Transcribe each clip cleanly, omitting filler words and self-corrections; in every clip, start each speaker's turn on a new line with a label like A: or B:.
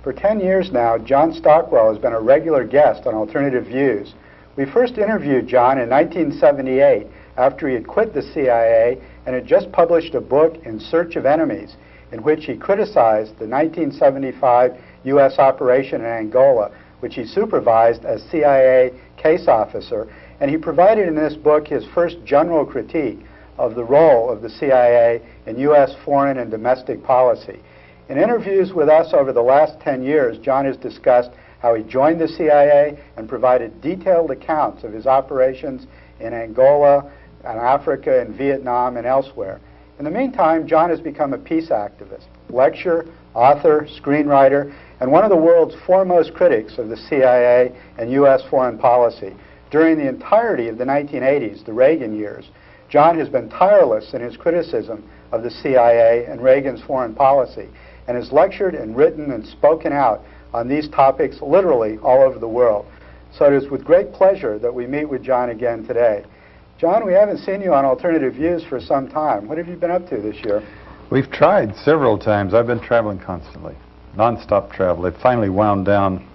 A: For 10 years now, John Stockwell has been a regular guest on Alternative Views. We first interviewed John in 1978 after he had quit the CIA and had just published a book, In Search of Enemies, in which he criticized the 1975 U.S. operation in Angola, which he supervised as CIA case officer, and he provided in this book his first general critique of the role of the CIA in U.S. foreign and domestic policy. In interviews with us over the last 10 years, John has discussed how he joined the CIA and provided detailed accounts of his operations in Angola, and Africa, and Vietnam, and elsewhere. In the meantime, John has become a peace activist, lecturer, author, screenwriter, and one of the world's foremost critics of the CIA and U.S. foreign policy. During the entirety of the 1980s, the Reagan years, John has been tireless in his criticism of the CIA and Reagan's foreign policy, and has lectured and written and spoken out on these topics literally all over the world. So it is with great pleasure that we meet with John again today. John, we haven't seen you on Alternative Views for some time. What have you been up to this year?
B: We've tried several times. I've been traveling constantly, non-stop travel. It finally wound down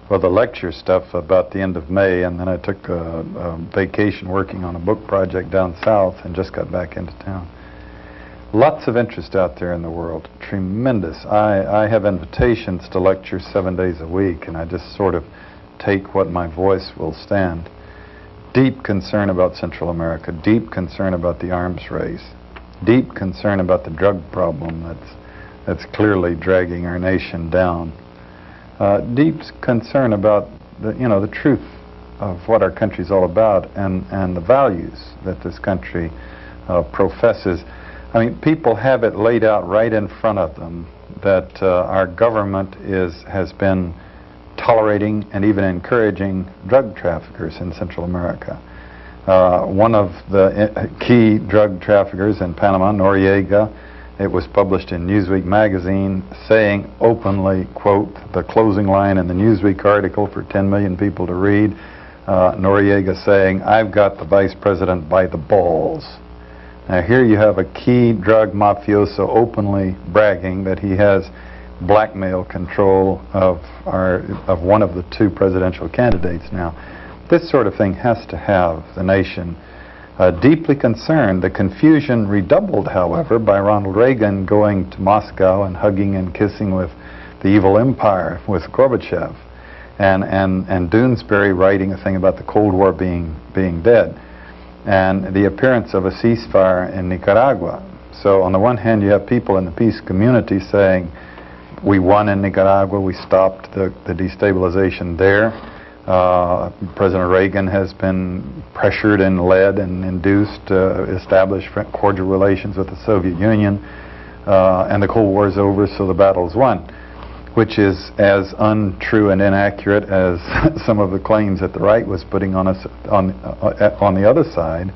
B: with the lecture stuff about the end of May, and then I took a vacation working on a book project down south and just got back into town. Lots of interest out there in the world, tremendous. I have invitations to lecture 7 days a week, and I just sort of take what my voice will stand. Deep concern about Central America, deep concern about the arms race, deep concern about the drug problem that's clearly dragging our nation down. Deep concern about the truth of what our country's all about and the values that this country professes. I mean, people have it laid out right in front of them that our government has been tolerating and even encouraging drug traffickers in Central America. One of the key drug traffickers in Panama, Noriega, it was published in Newsweek magazine saying openly, quote, the closing line in the Newsweek article for 10 million people to read, Noriega saying, "I've got the vice president by the balls." Now here you have a key drug mafioso openly bragging that he has blackmail control of one of the two presidential candidates now. This sort of thing has to have the nation deeply concerned. The confusion redoubled, however, by Ronald Reagan going to Moscow and hugging and kissing with the evil empire, with Gorbachev, and Doonesbury writing a thing about the Cold War being dead, and the appearance of a ceasefire in Nicaragua. So on the one hand, you have people in the peace community saying, we won in Nicaragua, we stopped the destabilization there. President Reagan has been pressured and led and induced to establish cordial relations with the Soviet Union, and the Cold War is over, so the battle's won, which is as untrue and inaccurate as some of the claims that the right was putting on us on the other side.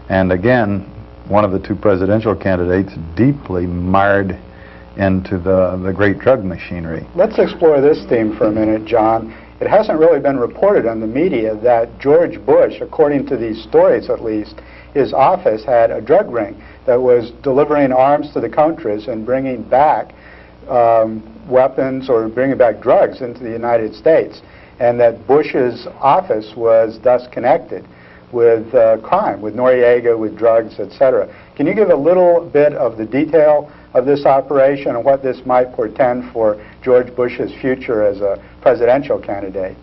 B: And again, one of the two presidential candidates deeply mired into the great drug machinery.
A: Let's explore this theme for a minute, John. It hasn't really been reported on the media that George Bush, according to these stories at least, his office had a drug ring that was delivering arms to the Contras and bringing back weapons or bringing back drugs into the United States, and that Bush's office was thus connected with crime, with Noriega, with drugs, etc. Can you give a little bit of the detail of this operation and what this might portend for George Bush's future as a presidential candidate?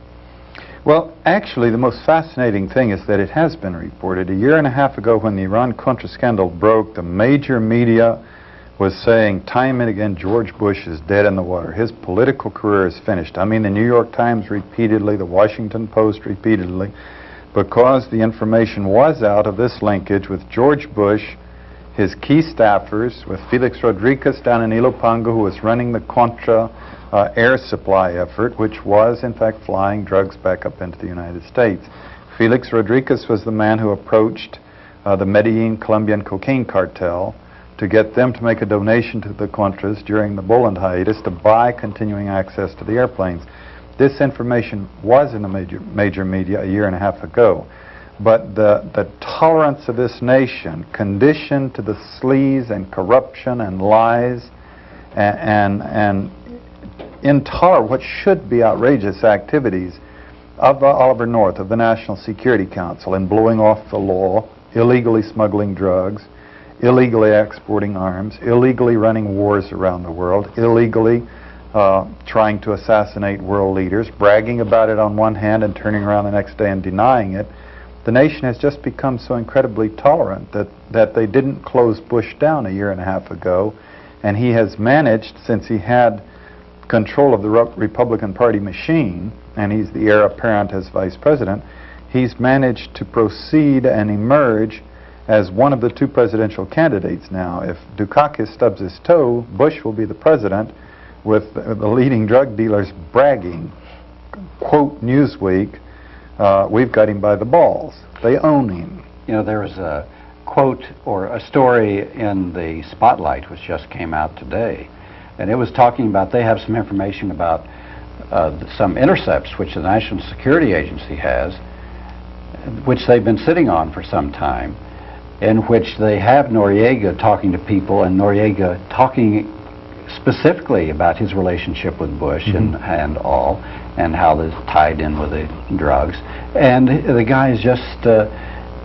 B: Well, actually, the most fascinating thing is that it has been reported. A year and a half ago, when the Iran-Contra scandal broke, the major media was saying time and again, George Bush is dead in the water. His political career is finished. I mean, the New York Times repeatedly, the Washington Post repeatedly, because the information was out of this linkage with George Bush, his key staffers, with Felix Rodriguez down in Ilopango, who was running the Contra air supply effort, which was, in fact, flying drugs back up into the United States. Felix Rodriguez was the man who approached the Medellin Colombian cocaine cartel to get them to make a donation to the Contras during the Boland hiatus to buy continuing access to the airplanes. This information was in the major media a year and a half ago. But the tolerance of this nation, conditioned to the sleaze and corruption and lies and intolerable, what should be outrageous activities of Oliver North, of the National Security Council, in blowing off the law, illegally smuggling drugs, illegally exporting arms, illegally running wars around the world, illegally trying to assassinate world leaders, bragging about it on one hand and turning around the next day and denying it. The nation has just become so incredibly tolerant that they didn't close Bush down a year and a half ago, and he has managed, since he had control of the Republican Party machine, and he's the heir apparent as vice president, he's managed to proceed and emerge as one of the two presidential candidates now. If Dukakis stubs his toe, Bush will be the president, with the leading drug dealers bragging, quote Newsweek, we've got him by the balls. They own him.
C: You know, there was a quote or a story in the Spotlight which just came out today, and it was talking about, they have some information about some intercepts which the National Security Agency has, which they've been sitting on for some time, in which they have Noriega talking to people, and Noriega talking specifically about his relationship with Bush and all, and how this tied in with the drugs. And the guy is just,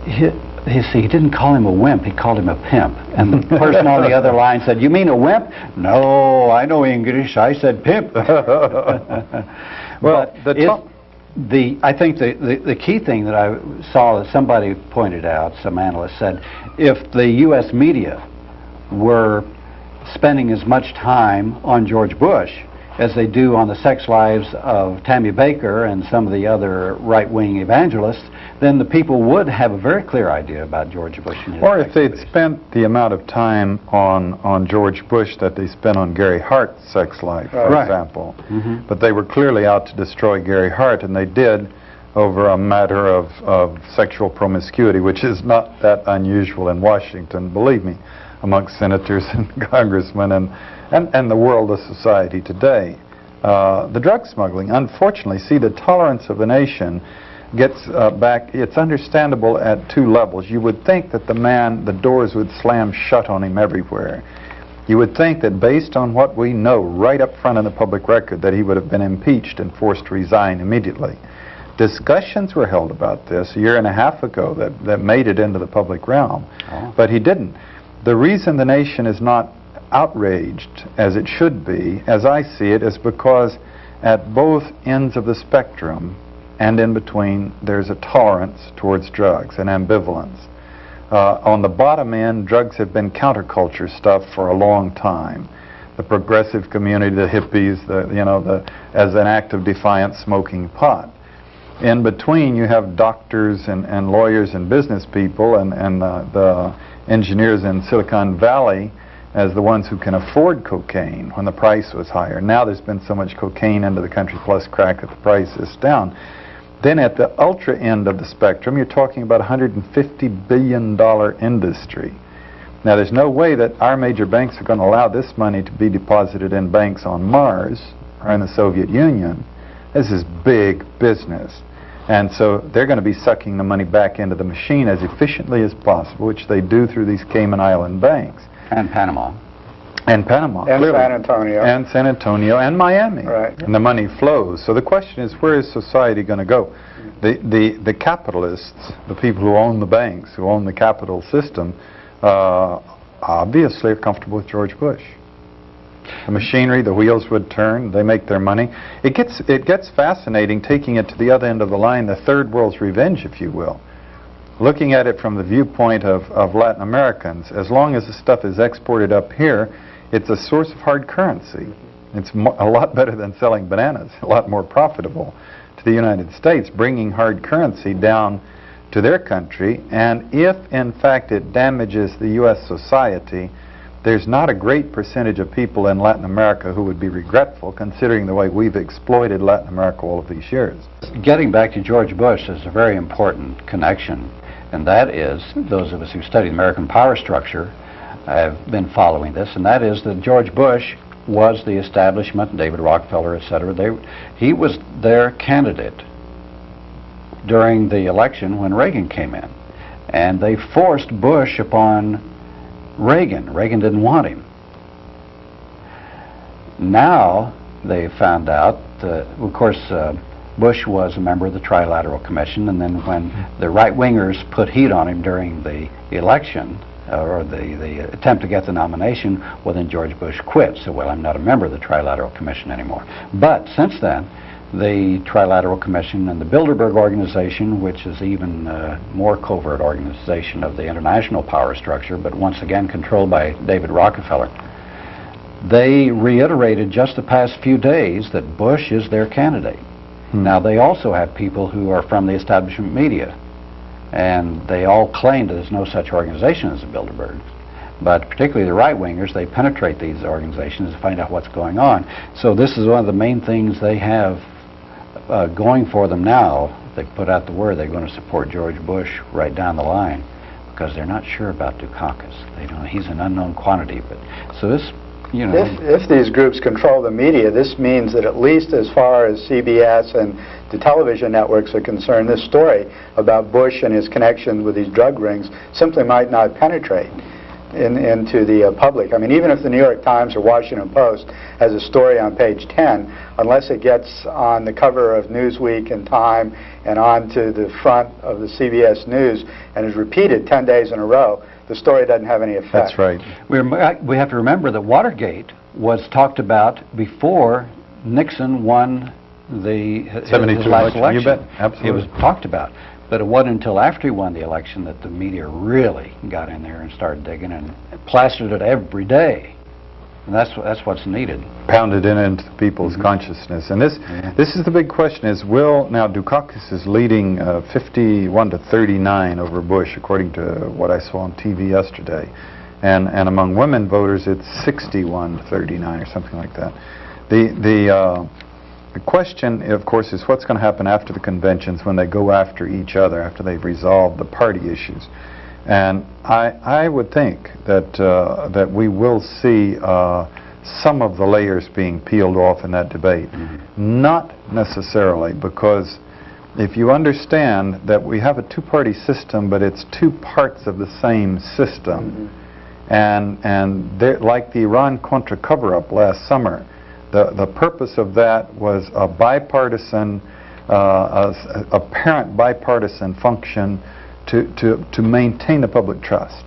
C: he didn't call him a wimp, he called him a pimp. And the person on the other line said, "You mean a wimp?" "No, I know English, I said pimp."
B: Well,
C: I think the key thing that I saw that somebody pointed out, some analyst said, if the U.S. media were spending as much time on George Bush as they do on the sex lives of Tammy Baker and some of the other right-wing evangelists, then the people would have a very clear idea about George Bush and his
B: Or if they'd
C: activities.
B: spent the amount of time on George Bush that they spent on Gary Hart's sex life, for
C: Right.
B: example. But they were clearly out to destroy Gary Hart, and they did over a matter of sexual promiscuity, which is not that unusual in Washington, believe me, amongst senators and congressmen and the world of society today. The drug smuggling, unfortunately, see, the tolerance of the nation gets back. It's understandable at two levels. You would think that the doors would slam shut on him everywhere. You would think that based on what we know right up front in the public record, that he would have been impeached and forced to resign immediately. Discussions were held about this a year and a half ago that made it into the public realm, but he didn't. The reason the nation is not outraged as it should be, as I see it, is because at both ends of the spectrum and in between, there's a tolerance towards drugs, an ambivalence. On the bottom end, drugs have been counterculture stuff for a long time. The progressive community, the hippies, as an act of defiance, smoking pot. In between, you have doctors and lawyers and business people and the engineers in Silicon Valley as the ones who can afford cocaine when the price was higher. Now there's been so much cocaine into the country plus crack that the price is down. Then at the ultra end of the spectrum, you're talking about a $150 billion industry. Now there's no way that our major banks are going to allow this money to be deposited in banks on Mars or in the Soviet Union. This is big business. And so they're going to be sucking the money back into the machine as efficiently as possible, which they do through these Cayman Island banks.
C: And Panama.
B: And Panama.
A: And
B: clearly.
A: San Antonio.
B: And San Antonio and Miami.
A: Right.
B: And the money flows. So the question is, where is society going to go? The capitalists, the people who own the banks, who own the capital system, obviously are comfortable with George Bush. The machinery, the wheels would turn, they make their money. It gets fascinating taking it to the other end of the line, the third world's revenge, if you will. Looking at it from the viewpoint of Latin Americans, as long as the stuff is exported up here, it's a source of hard currency. It's a lot better than selling bananas, a lot more profitable to the United States, bringing hard currency down to their country. And if, in fact, it damages the U.S. society, there's not a great percentage of people in Latin America who would be regretful, considering the way we've exploited Latin America all of these years.
C: Getting back to George Bush is a very important connection, and that is, those of us who study the American power structure have been following this, and that is that George Bush was the establishment, David Rockefeller, etc. He was their candidate during the election when Reagan came in, and they forced Bush upon Reagan. Reagan didn't want him. Now they found out, of course, Bush was a member of the Trilateral Commission, and then when the right-wingers put heat on him during the election, or the attempt to get the nomination, well, then George Bush quit. So, well, I'm not a member of the Trilateral Commission anymore. But since then, the Trilateral Commission and the Bilderberg Organization, which is even more covert organization of the international power structure, but once again controlled by David Rockefeller, they reiterated just the past few days that Bush is their candidate. Now, they also have people who are from the establishment media, and they all claim that there's no such organization as the Bilderbergs. But particularly the right-wingers, they penetrate these organizations to find out what's going on. So this is one of the main things they have going for them now. They put out the word they're going to support George Bush right down the line, because they're not sure about Dukakis. They don't. He's an unknown quantity. But so this, you know,
A: if these groups control the media, this means that at least as far as CBS and the television networks are concerned, this story about Bush and his connections with these drug rings simply might not penetrate into the public. I mean, even if the New York Times or Washington Post has a story on page 10, unless it gets on the cover of Newsweek and Time and onto the front of the CBS News and is repeated 10 days in a row, the story doesn't have any effect.
B: That's right.
C: We have to remember that Watergate was talked about before Nixon won the his
B: 72
C: last
B: election.
C: election.
B: You bet. Absolutely.
C: It was talked about. But it wasn't until after he won the election that the media really got in there and started digging and plastered it every day. And that's what's needed.
B: Pounded into people's consciousness. And this is the big question: is now Dukakis is leading 51 to 39 over Bush, according to what I saw on TV yesterday, and among women voters it's 61 to 39 or something like that. The question, of course, is what's going to happen after the conventions when they go after each other, after they've resolved the party issues. And I would think that we will see some of the layers being peeled off in that debate. Not necessarily, because if you understand that we have a two-party system, but it's two parts of the same system, and like the Iran-Contra cover-up last summer, the purpose of that was a bipartisan, apparent bipartisan function to maintain the public trust.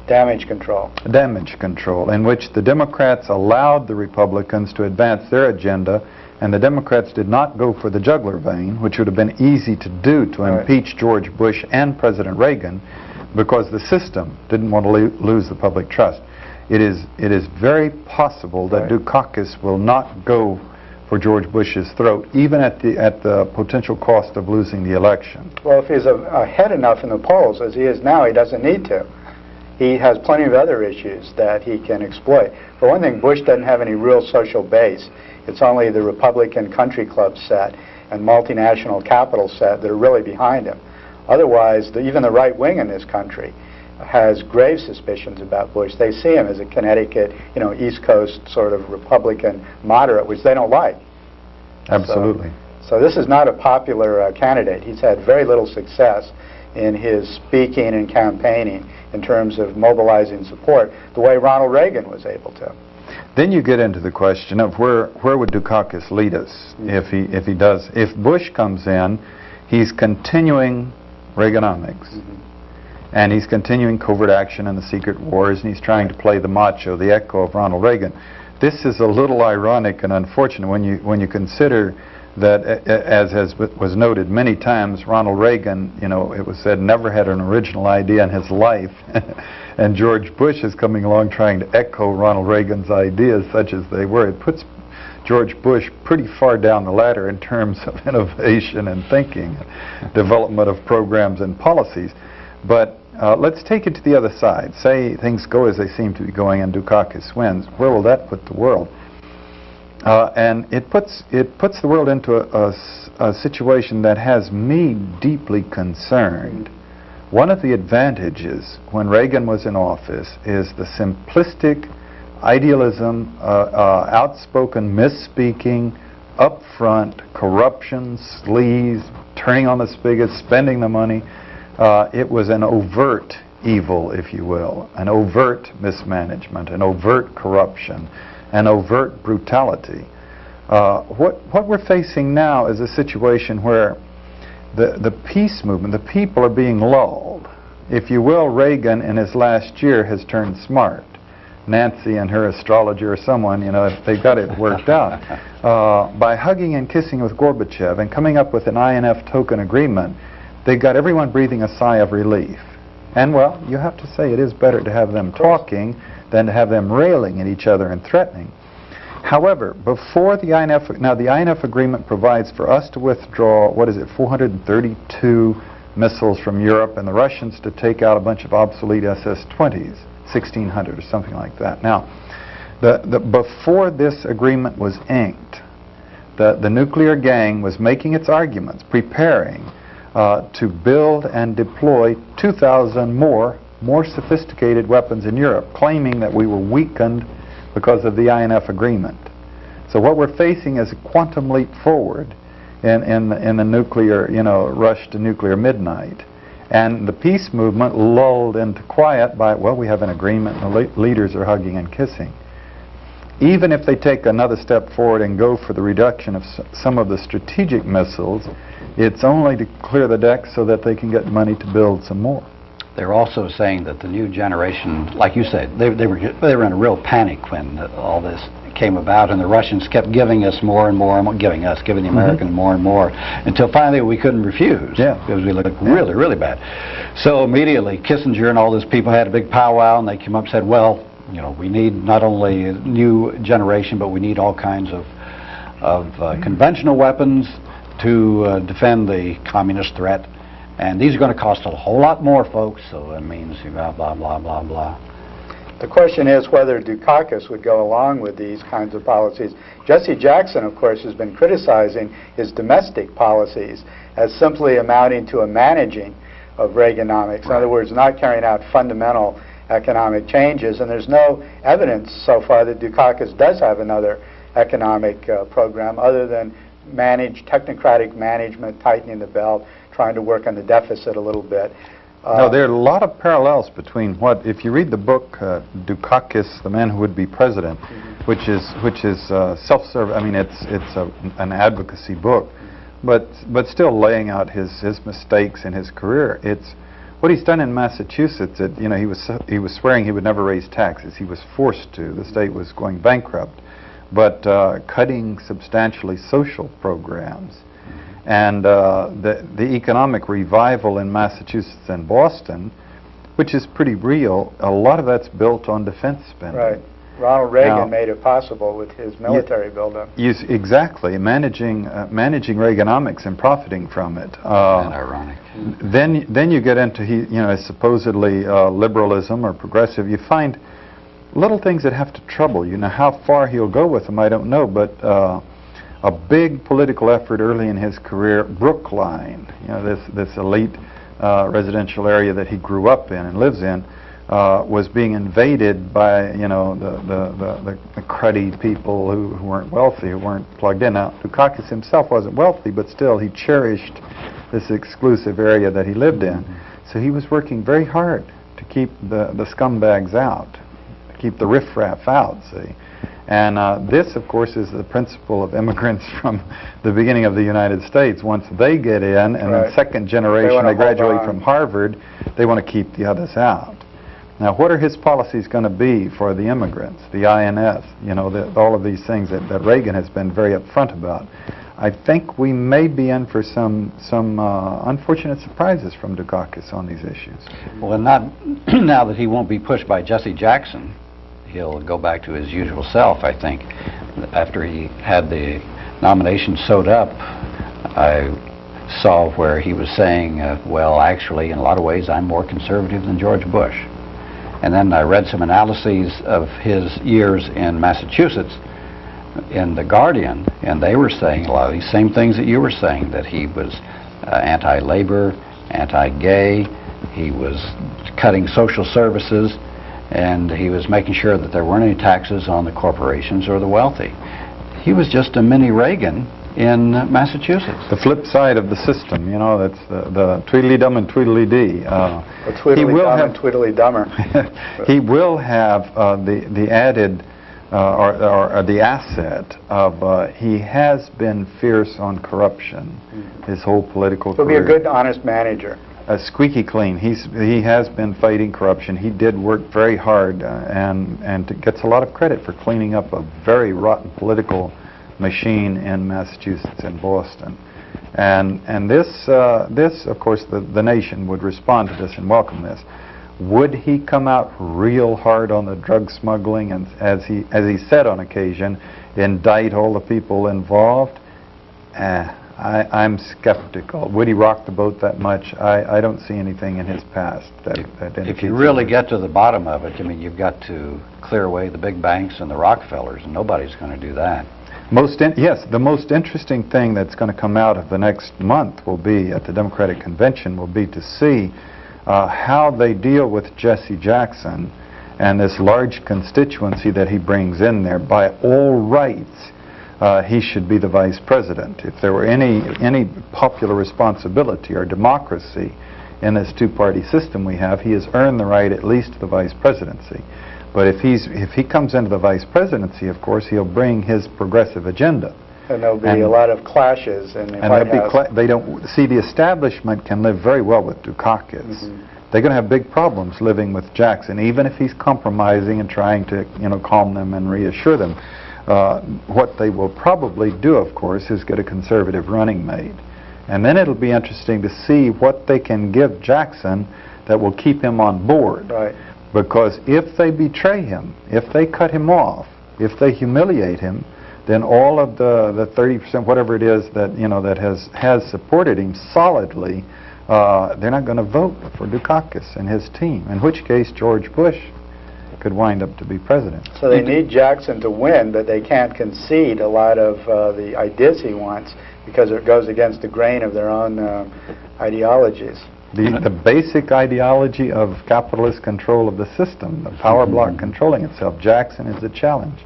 A: Damage control.
B: Damage control, in which the Democrats allowed the Republicans to advance their agenda, and the Democrats did not go for the jugular vein, which would have been easy to do to impeach George Bush and President Reagan, because the system didn't want to lose the public trust. It is very possible that Dukakis will not go for George Bush's throat, even at the potential cost of losing the election.
A: Well, if he's ahead enough in the polls, as he is now, he doesn't need to. He has plenty of other issues that he can exploit. For one thing, Bush doesn't have any real social base. It's only the Republican country club set and multinational capital set that are really behind him. Otherwise, even the right wing in this country has grave suspicions about Bush. They see him as a Connecticut, East Coast sort of Republican moderate, which they don't like.
B: Absolutely.
A: So this is not a popular candidate. He's had very little success in his speaking and campaigning in terms of mobilizing support the way Ronald Reagan was able to.
B: Then you get into the question of where would Dukakis lead us if he does. If Bush comes in, he's continuing Reaganomics. And he's continuing covert action and the secret wars, and he's trying to play the macho, the echo of Ronald Reagan. This is a little ironic and unfortunate when you consider that, as was noted many times, Ronald Reagan, it was said, never had an original idea in his life, and George Bush is coming along trying to echo Ronald Reagan's ideas, such as they were. It puts George Bush pretty far down the ladder in terms of innovation and thinking, development of programs and policies. But let's take it to the other side. Say things go as they seem to be going and Dukakis wins. Where will that put the world? And it puts the world into a situation that has me deeply concerned. One of the advantages when Reagan was in office is the simplistic idealism, outspoken misspeaking, upfront corruption, sleaze, turning on the spigot, spending the money. It was an overt evil, if you will, an overt mismanagement, an overt corruption, an overt brutality. What we're facing now is a situation where the peace movement, the people are being lulled. If you will, Reagan in his last year has turned smart. Nancy and her astrologer or someone, you know, they got it worked out. By hugging and kissing with Gorbachev and coming up with an INF token agreement, they got everyone breathing a sigh of relief. And well, you have to say it is better to have them talking than to have them railing at each other and threatening. However, before the INF, now the INF agreement provides for us to withdraw, what is it, 432 missiles from Europe, and the Russians to take out a bunch of obsolete SS-20s, 1,600 or something like that. Now, before this agreement was inked, the nuclear gang was making its arguments, preparing to build and deploy 2,000 more sophisticated weapons in Europe, claiming that we were weakened because of the INF agreement. So what we're facing is a quantum leap forward in the nuclear, you know, rush to nuclear midnight. And the peace movement lulled into quiet by, well, we have an agreement and the leaders are hugging and kissing. Even if they take another step forward and go for the reduction of some of the strategic missiles, it's only to clear the deck so that they can get money to build some more.
C: They're also saying that the new generation, like you said, they were in a real panic when all this came about, and the Russians kept giving us more and more, and giving the Americans more and more, until finally we couldn't refuse.
B: Yeah.
C: Because we looked really, really bad. So immediately Kissinger and all those people had a big powwow, and they came up and said, well, you know, we need not only a new generation, but we need all kinds of conventional weapons to defend the communist threat. And these are going to cost a whole lot more, folks, so that means blah, blah, blah, blah, blah.
A: The question is whether Dukakis would go along with these kinds of policies. Jesse Jackson, of course, has been criticizing his domestic policies as simply amounting to a managing of Reaganomics. In other words, not carrying out fundamental economic changes. And there's no evidence so far that Dukakis does have another economic program other than technocratic management, tightening the belt, trying to work on the deficit a little bit.
B: No, there are a lot of parallels between what, if you read the book Dukakis, The Man Who Would Be President, which is self-serving. I mean, it's an advocacy book, but still laying out his mistakes in his career. It's what he's done in Massachusetts. You know, he was swearing he would never raise taxes. He was forced to. The state was going bankrupt, but cutting substantially social programs. And the economic revival in Massachusetts and Boston, which is pretty real, a lot of that's built on defense spending.
A: Right. Ronald Reagan made it possible with his military buildup.
B: Exactly. Managing Reaganomics and profiting from it.
C: And ironic.
B: Then you get into supposedly liberalism or progressive. You find little things that have to trouble you. Now, how far he'll go with them, I don't know, but a big political effort early in his career, Brookline, you know, this elite residential area that he grew up in and lives in, was being invaded by, you know, the cruddy people who weren't wealthy, who weren't plugged in. Now, Dukakis himself wasn't wealthy, but still he cherished this exclusive area that he lived in. So he was working very hard to keep the scumbags out, to keep the riffraff out, see. And this, of course, is the principle of immigrants from the beginning of the United States. Once they get in, and then second generation, they graduate from Harvard, they want to keep the others out. Now, what are his policies going to be for the immigrants, the INS, you know, all of these things that Reagan has been very upfront about? I think we may be in for some unfortunate surprises from Dukakis on these issues.
C: Well, not now that he won't be pushed by Jesse Jackson. He'll go back to his usual self, I think. After he had the nomination sewed up, I saw where he was saying, well, actually, in a lot of ways, I'm more conservative than George Bush. And then I read some analyses of his years in Massachusetts in The Guardian, and they were saying a lot of these same things that you were saying, that he was anti-labor, anti-gay, he was cutting social services, and he was making sure that there weren't any taxes on the corporations or the wealthy. He was just a mini Reagan in Massachusetts.
B: The flip side of the system, you know, that's the Tweedledum and Tweedledee.
A: Tweedledum and Tweedledummer.
B: He will have the added or the asset of he has been fierce on corruption his whole political
A: He'll be
B: career.
A: a good, honest manager.
B: Squeaky clean. He has been fighting corruption. He did work very hard and gets a lot of credit for cleaning up a very rotten political machine in Massachusetts and Boston. And this of course the nation would respond to this and welcome this. Would he come out real hard on the drug smuggling and, as he said on occasion, indict all the people involved? I'm skeptical. Would he rock the boat that much? I don't see anything in his past that
C: if you really get to the bottom of it, I mean, you've got to clear away the big banks and the Rockefellers, and nobody's going to do that.
B: Yes, the most interesting thing that's going to come out of the next month will be, at the Democratic Convention, will be to see how they deal with Jesse Jackson and this large constituency that he brings in there. By all rights, he should be the vice president. If there were any popular responsibility or democracy in this two-party system we have, he has earned the right at least to the vice presidency. But if he comes into the vice presidency, of course, he'll bring his progressive agenda.
A: And there'll be a lot of clashes in the White House.
B: They don't see, the establishment can live very well with Dukakis. They're going to have big problems living with Jackson, even if he's compromising and trying to, calm them and reassure them. What they will probably do, of course, is get a conservative running mate. And then it'll be interesting to see what they can give Jackson that will keep him on board.
A: Right.
B: Because if they betray him, if they cut him off, if they humiliate him, then all of the 30%, whatever it is that that has supported him solidly, they're not going to vote for Dukakis and his team. In which case, George Bush could wind up to be president.
A: So they need Jackson to win, but they can't concede a lot of the ideas he wants because it goes against the grain of their own ideologies.
B: The basic ideology of capitalist control of the system, the power block controlling itself. Jackson is the challenge.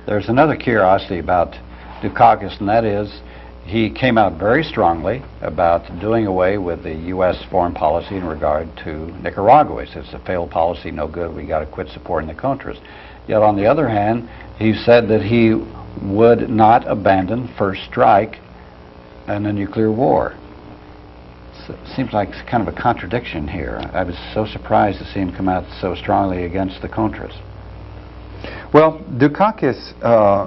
C: There's another curiosity about Dukakis, and that is he came out very strongly about doing away with the U.S. foreign policy in regard to Nicaragua. He says it's a failed policy, no good, we got to quit supporting the Contras. Yet on the other hand, he said that he would not abandon first strike and a nuclear war. So it seems like it's kind of a contradiction here. I was so surprised to see him come out so strongly against the Contras.
B: Well, Dukakis,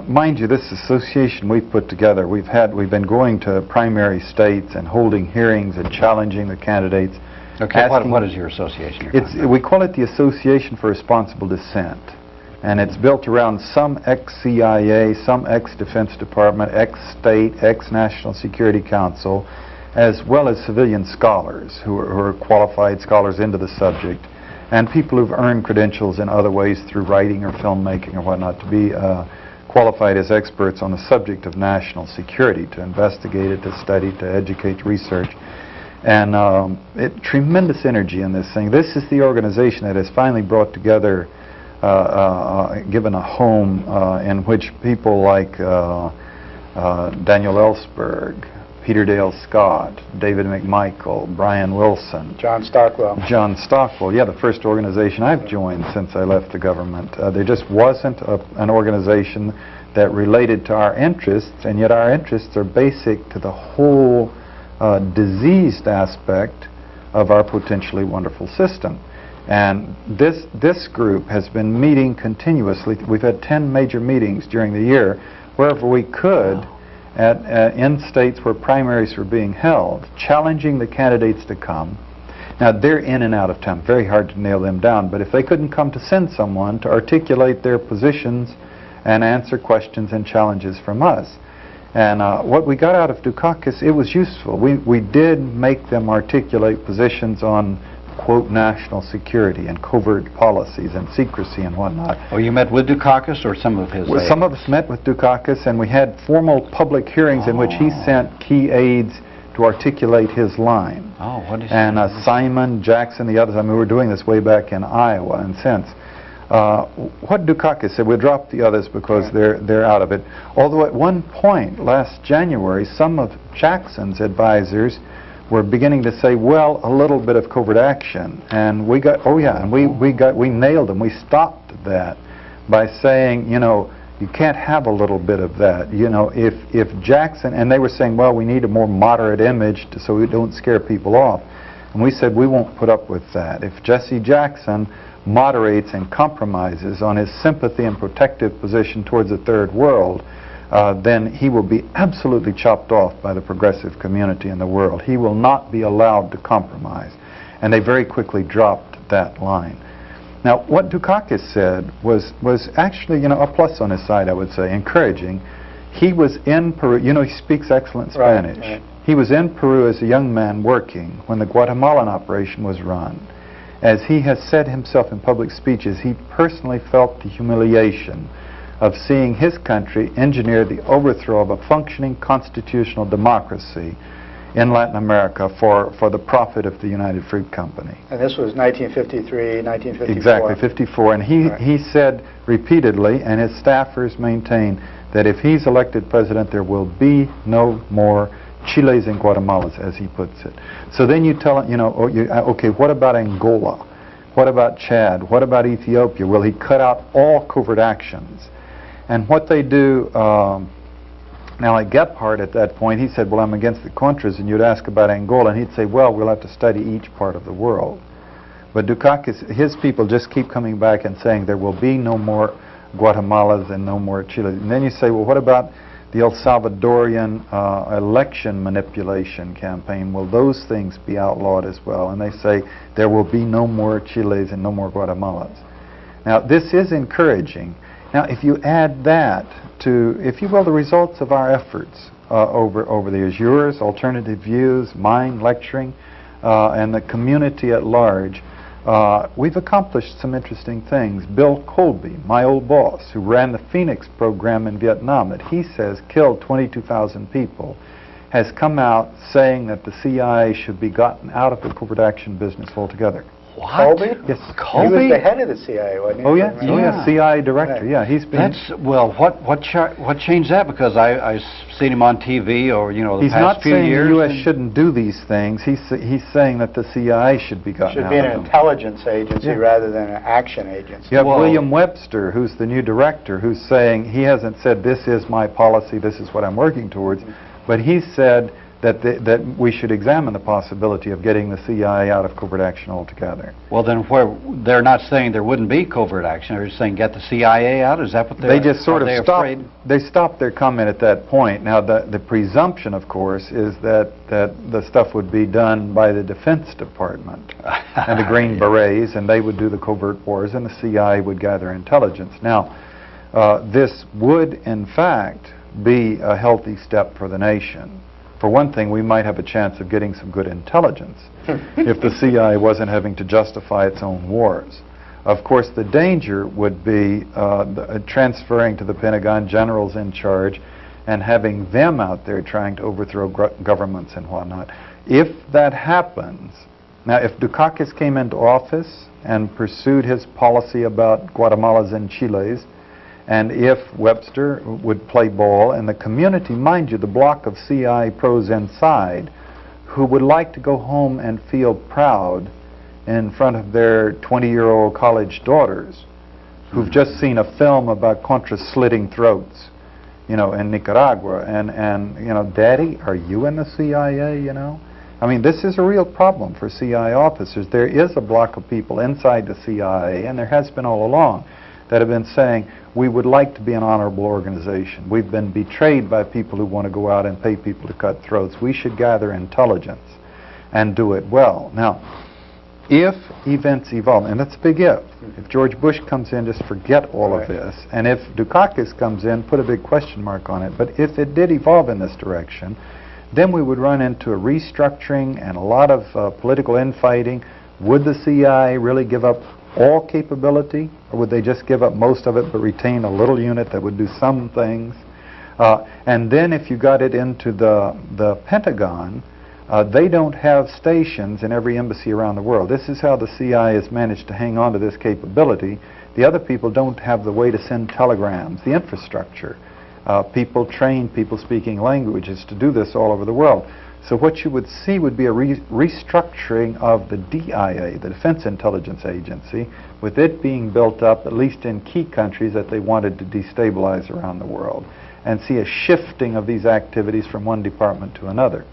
B: mind you, this association we've put together, we've been going to primary states and holding hearings and challenging the candidates.
C: Okay, what is your association?
B: We call it the Association for Responsible Dissent, and it's built around some ex-CIA, some ex-Defense Department, ex-state, ex-National Security Council, as well as civilian scholars who are qualified scholars into the subject, and people who've earned credentials in other ways through writing or filmmaking or whatnot to be qualified as experts on the subject of national security, to investigate it, to study, to educate, research. And tremendous energy in this thing. This is the organization that has finally brought together, given a home in which people like Daniel Ellsberg, Peter Dale Scott, David McMichael, Brian Wilson.
A: John Stockwell.
B: Yeah, the first organization I've joined since I left the government. There just wasn't an organization that related to our interests, and yet our interests are basic to the whole diseased aspect of our potentially wonderful system. And this group has been meeting continuously. We've had 10 major meetings during the year, wherever we could, in states where primaries were being held, challenging the candidates to come. Now, they're in and out of town. Very hard to nail them down. But if they couldn't come, to send someone to articulate their positions and answer questions and challenges from us. And what we got out of Dukakis, it was useful. We did make them articulate positions on, quote, national security and covert policies and secrecy and whatnot.
C: Oh, you met with Dukakis or some of his aides?
B: Some of us met with Dukakis, and we had formal public hearings in which he sent key aides to articulate his line.
C: Oh, what is
B: and Simon, Jackson, the others, I mean, we were doing this way back in Iowa, and since. What Dukakis said, we'll drop the others because they're out of it. Although at one point, last January, some of Jackson's advisors were beginning to say, well, a little bit of covert action, and we got, we nailed them. We stopped that by saying, You can't have a little bit of that. You know, if Jackson, and they were saying, well, we need a more moderate image so we don't scare people off. And we said, we won't put up with that. If Jesse Jackson moderates and compromises on his sympathy and protective position towards the third world, then he will be absolutely chopped off by the progressive community in the world. He will not be allowed to compromise. And they very quickly dropped that line. Now, what Dukakis said was actually, you know, a plus on his side, I would say, encouraging. He was in Peru. You know, he speaks excellent Spanish.
A: Right.
B: He was in Peru as a young man working when the Guatemalan operation was run. As he has said himself in public speeches, he personally felt the humiliation of seeing his country engineer the overthrow of a functioning constitutional democracy in Latin America for the profit of the United Fruit Company.
A: And this was 1953, 1954.
B: Exactly, 54. And he said repeatedly, and his staffers maintain, that if he's elected president, there will be no more Chiles and Guatemalas, as he puts it. So then you tell him, you know, okay, what about Angola? What about Chad? What about Ethiopia? Will he cut out all covert actions? And what they do, now like Gephardt at that point, he said, well, I'm against the Contras, and you'd ask about Angola, and he'd say, well, we'll have to study each part of the world. But Dukakis, his people just keep coming back and saying there will be no more Guatemalas and no more Chile. And then you say, well, what about the El Salvadorian election manipulation campaign? Will those things be outlawed as well? And they say there will be no more Chiles and no more Guatemalas. Now, this is encouraging. Now, if you add that to, if you will, the results of our efforts over the years, yours, Alternative Views, mine, lecturing, and the community at large, we've accomplished some interesting things. Bill Colby, my old boss, who ran the Phoenix program in Vietnam, that he says killed 22,000 people, has come out saying that the CIA should be gotten out of the covert action business altogether.
A: What? Colby?
B: Yes.
A: Colby? He was the head of the CIA, wasn't he?
B: Oh, yeah. Oh, yeah. CIA director. Right. Yeah, he's been...
C: That's, well, what changed that? Because I've seen him on TV or, you know, the past few years.
B: He's not saying the U.S. shouldn't do these things. He's saying that the CIA should be gotten out.
A: Should be an intelligence agency rather than an action agency.
B: You have William Webster, who's the new director, who's saying, he hasn't said, this is my policy, this is what I'm working towards, but he said that we should examine the possibility of getting the CIA out of covert action altogether.
C: Well, then they're not saying there wouldn't be covert action. They're just saying get the CIA out? Is that what they're...
B: They just sort of stopped their comment at that point. Now, the presumption, of course, is that the stuff would be done by the Defense Department and the Green Berets, and they would do the covert wars, and the CIA would gather intelligence. Now, this would, in fact, be a healthy step for the nation. For one thing, we might have a chance of getting some good intelligence if the CIA wasn't having to justify its own wars. Of course, the danger would be transferring to the Pentagon generals in charge and having them out there trying to overthrow governments and whatnot. If that happens, now if Dukakis came into office and pursued his policy about Guatemalas and Chiles, and if Webster would play ball, and the community, mind you, the block of CIA pros inside, who would like to go home and feel proud in front of their 20-year-old college daughters, who've just seen a film about Contras slitting throats, you know, in Nicaragua, and you know, Daddy, are you in the CIA, you know? I mean, this is a real problem for CIA officers. There is a block of people inside the CIA, and there has been all along, that have been saying, we would like to be an honorable organization. We've been betrayed by people who want to go out and pay people to cut throats. We should gather intelligence and do it well. Now, if events evolve, and that's a big if George Bush comes in, just forget all of this, and if Dukakis comes in, put a big question mark on it, but if it did evolve in this direction, then we would run into a restructuring and a lot of political infighting. Would the CIA really give up all capability, or would they just give up most of it but retain a little unit that would do some things? And then if you got it into the Pentagon, they don't have stations in every embassy around the world. This is how the CIA has managed to hang on to this capability. The other people don't have the way to send telegrams, the infrastructure. people trained, people speaking languages to do this all over the world. So what you would see would be a restructuring of the DIA, the Defense Intelligence Agency, with it being built up, at least in key countries that they wanted to destabilize around the world, and see a shifting of these activities from one department to another,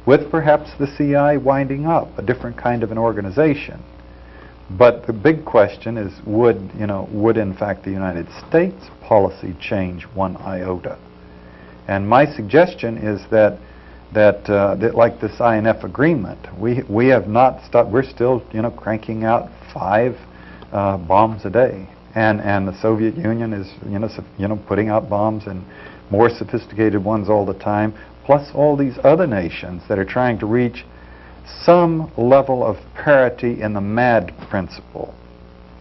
B: with perhaps the CIA winding up, a different kind of an organization. But the big question is, would in fact the United States policy change one iota? And my suggestion is that like this INF agreement, we have not stopped. We're still cranking out 5 bombs a day, and the Soviet Union is putting out bombs and more sophisticated ones all the time. Plus all these other nations that are trying to reach some level of parity in the MAD principle.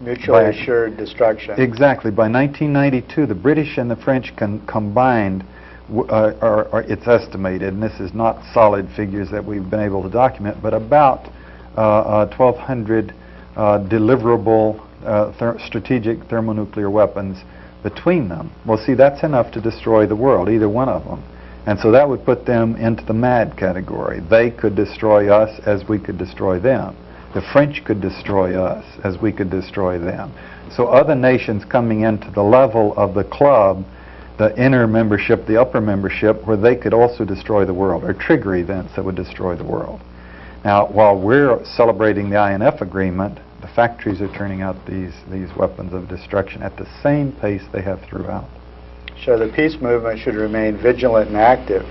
A: Mutually assured destruction.
B: Exactly. By 1992, the British and the French combined, it's estimated, and this is not solid figures that we've been able to document, but about 1,200 deliverable strategic thermonuclear weapons between them. Well, see, that's enough to destroy the world, either one of them. And so that would put them into the MAD category. They could destroy us as we could destroy them. The French could destroy us as we could destroy them. So other nations coming into the level of the club, the inner membership, the upper membership, where they could also destroy the world, or trigger events that would destroy the world. Now, while we're celebrating the INF agreement, the factories are turning out these weapons of destruction at the same pace they have throughout.
A: So the peace movement should remain vigilant and active.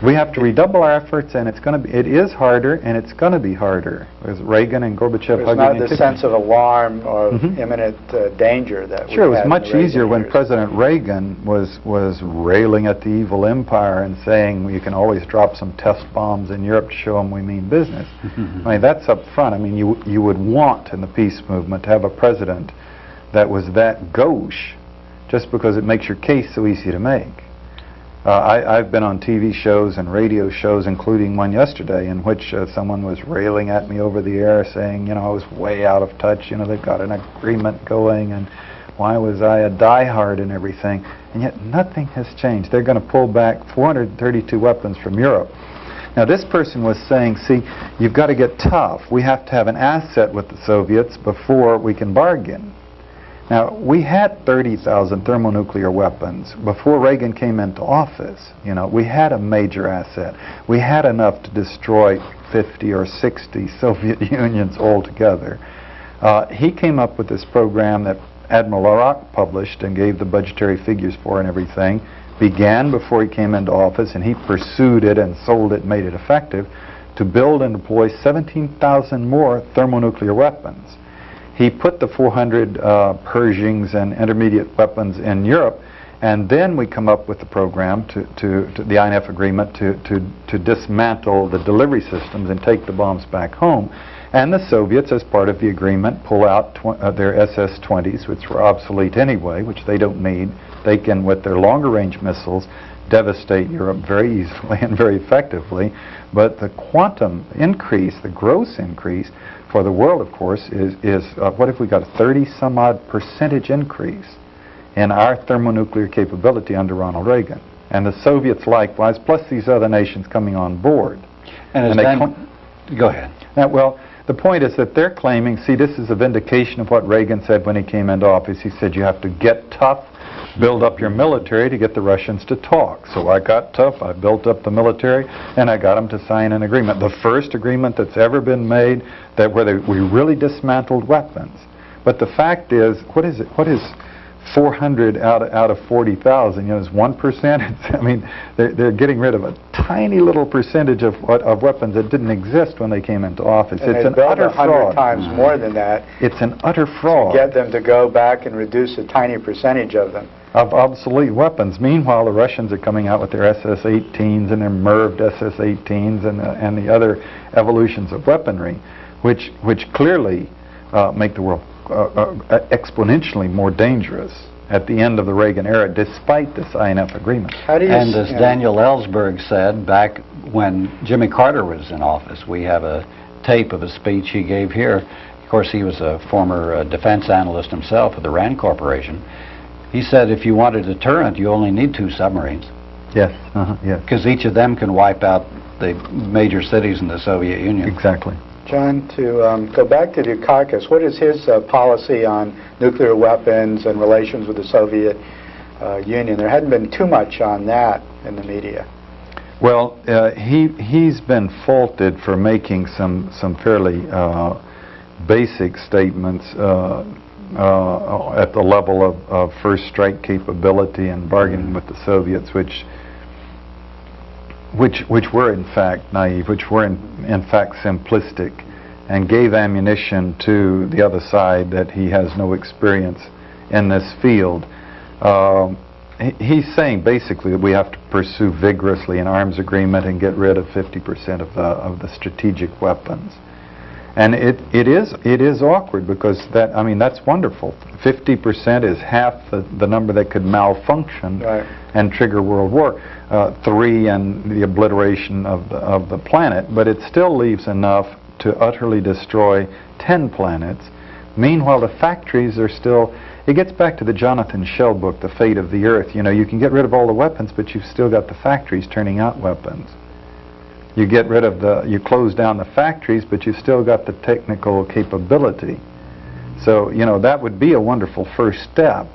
B: We have to redouble our efforts, and it is harder, and it's going to be harder. There's Reagan and Gorbachev
A: There's not the sense of alarm or imminent danger that
B: Sure, it was much easier when President Reagan was railing at the evil empire and saying you can always drop some test bombs in Europe to show them we mean business. I mean, that's up front. I mean, you would want in the peace movement to have a president that was that gauche, just because it makes your case so easy to make. I've been on TV shows and radio shows, including one yesterday, in which someone was railing at me over the air, saying, I was way out of touch. They've got an agreement going, and why was I a diehard and everything? And yet nothing has changed. They're going to pull back 432 weapons from Europe. Now, this person was saying, see, you've got to get tough. We have to have an asset with the Soviets before we can bargain. Now, we had 30,000 thermonuclear weapons before Reagan came into office. We had a major asset. We had enough to destroy 50 or 60 Soviet unions altogether. He came up with this program that Admiral Laroque published and gave the budgetary figures for and everything. Began before he came into office, and he pursued it and sold it, made it effective, to build and deploy 17,000 more thermonuclear weapons. He put the 400 Pershings and intermediate weapons in Europe, and then we come up with the program, to the INF agreement, to dismantle the delivery systems and take the bombs back home. And the Soviets, as part of the agreement, pull out their SS-20s, which were obsolete anyway, which they don't need. They can, with their longer-range missiles, devastate Europe very easily and very effectively. But the quantum increase, the gross increase, for the world, of course, is what if we got a 30-some-odd% increase in our thermonuclear capability under Ronald Reagan, and the Soviets likewise, plus these other nations coming on board.
C: And go ahead.
B: Now, well, the point is that they're claiming, see, this is a vindication of what Reagan said when he came into office. He said you have to get tough, build up your military to get the Russians to talk. So I got tough, I built up the military, and I got them to sign an agreement. The first agreement that's ever been made that where we really dismantled weapons. But the fact is, what is 400 out of 40,000? Is 1%? I mean, they're getting rid of a tiny little percentage of weapons that didn't exist when they came into office.
A: And
B: it's an utter fraud.
A: 100 times more than that.
B: It's an utter fraud.
A: To get them to go back and reduce a tiny percentage of them.
B: Of obsolete weapons. Meanwhile, the Russians are coming out with their SS-18s and their MIRVed SS-18s and the other evolutions of weaponry, which clearly make the world exponentially more dangerous at the end of the Reagan era, despite this INF agreement.
C: And as Daniel Ellsberg said back when Jimmy Carter was in office, we have a tape of a speech he gave here. Of course, he was a former defense analyst himself at the RAND Corporation. He said if you want a deterrent, you only need 2 submarines.
B: Yes, yes.
C: Because each of them can wipe out the major cities in the Soviet Union.
B: Exactly.
A: John, to go back to Dukakis, what is his policy on nuclear weapons and relations with the Soviet Union? There hadn't been too much on that in the media.
B: Well, he's been faulted for making some fairly basic statements at the level of first strike capability and bargaining with the Soviets, which were in fact naive, which were in fact simplistic, and gave ammunition to the other side that he has no experience in this field. He's saying basically that we have to pursue vigorously an arms agreement and get rid of 50% of the strategic weapons. And it is awkward, because that's wonderful. 50% is half the number that could malfunction and trigger World War III and the obliteration of the planet. But it still leaves enough to utterly destroy 10 planets. Meanwhile, the factories are still. It gets back to the Jonathan Shell book, The Fate of the Earth. You know, you can get rid of all the weapons, but you've still got the factories turning out weapons. You get rid of you close down the factories, but you've still got the technical capability. So, you know, that would be a wonderful first step,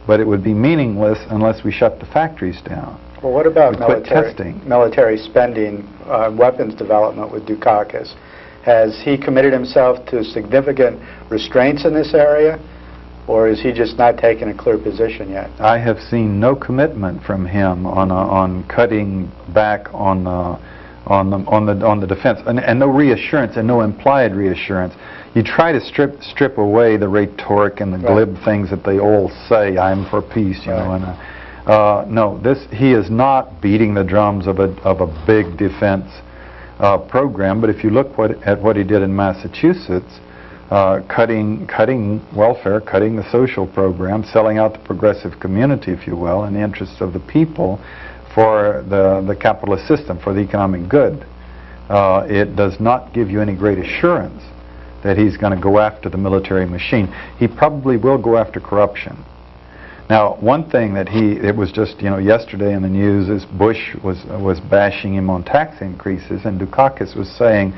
B: but it would be meaningless unless we shut the factories down.
A: Well, what about
B: testing.
A: military spending, weapons development with Dukakis? Has he committed himself to significant restraints in this area? Or is he just not taking a clear position yet?
B: I have seen no commitment from him on cutting back on the defense, and no reassurance and no implied reassurance. You try to strip away the rhetoric and the glib things that they all say. I'm for peace, you know. And no, he is not beating the drums of a big defense program. But if you look at what he did in Massachusetts. Cutting welfare, cutting the social program, selling out the progressive community, if you will, in the interests of the people for the capitalist system, for the economic good. It does not give you any great assurance that he's going to go after the military machine. He probably will go after corruption. Now, one thing that it was just, you know, yesterday in the news is Bush was bashing him on tax increases, and Dukakis was saying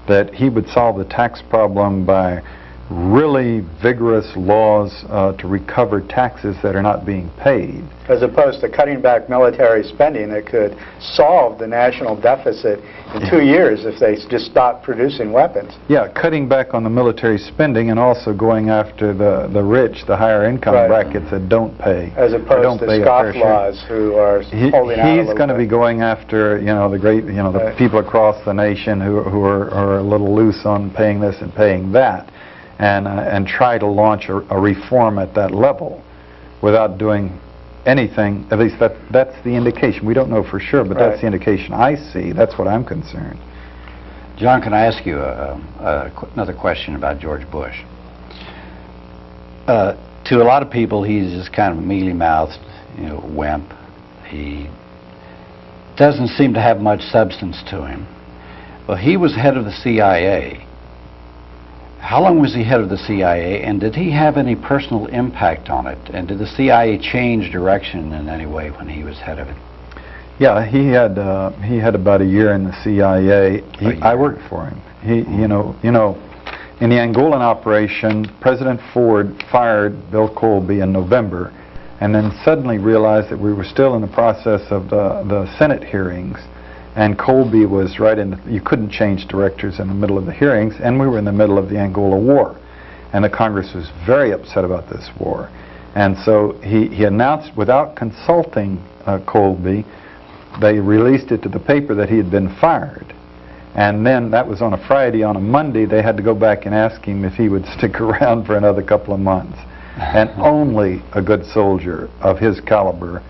B: that he would solve the tax problem by really vigorous laws to recover taxes that are not being paid. As opposed to cutting back military spending that could solve the national deficit in 2 years if they just stopped producing weapons. Yeah, cutting back on the military spending and also going after the rich, the higher income brackets that don't pay. As opposed to scofflaws who are holding out a little bit. He's going to be going after, you know, the people across the nation who are a little loose on paying this and paying that. And try to launch a reform at that level without doing anything. At least that's the indication. We don't know for sure, but that's the indication I see. That's what I'm concerned.
C: John, can I ask you another question about George Bush? To a lot of people, he's just kind of a mealy-mouthed, you know, wimp. He doesn't seem to have much substance to him. Well, he was head of the CIA. How long was he head of the CIA, and did he have any personal impact on it? And did the CIA change direction in any way when he was head of it? Yeah, he had about a year in the CIA. I worked for him. You know, in the Angolan operation, President Ford fired Bill Colby in November, and then suddenly realized that we were still in the process of the Senate hearings. And Colby was you couldn't change directors in the middle of the hearings, and we were in the middle of the Angola War. And the Congress was very upset about this war. And so he announced, without consulting Colby, they released it to the paper that he had been fired. And then that was on a Friday. On a Monday, they had to go back and ask him if he would stick around for another couple of months. And only a good soldier of his caliber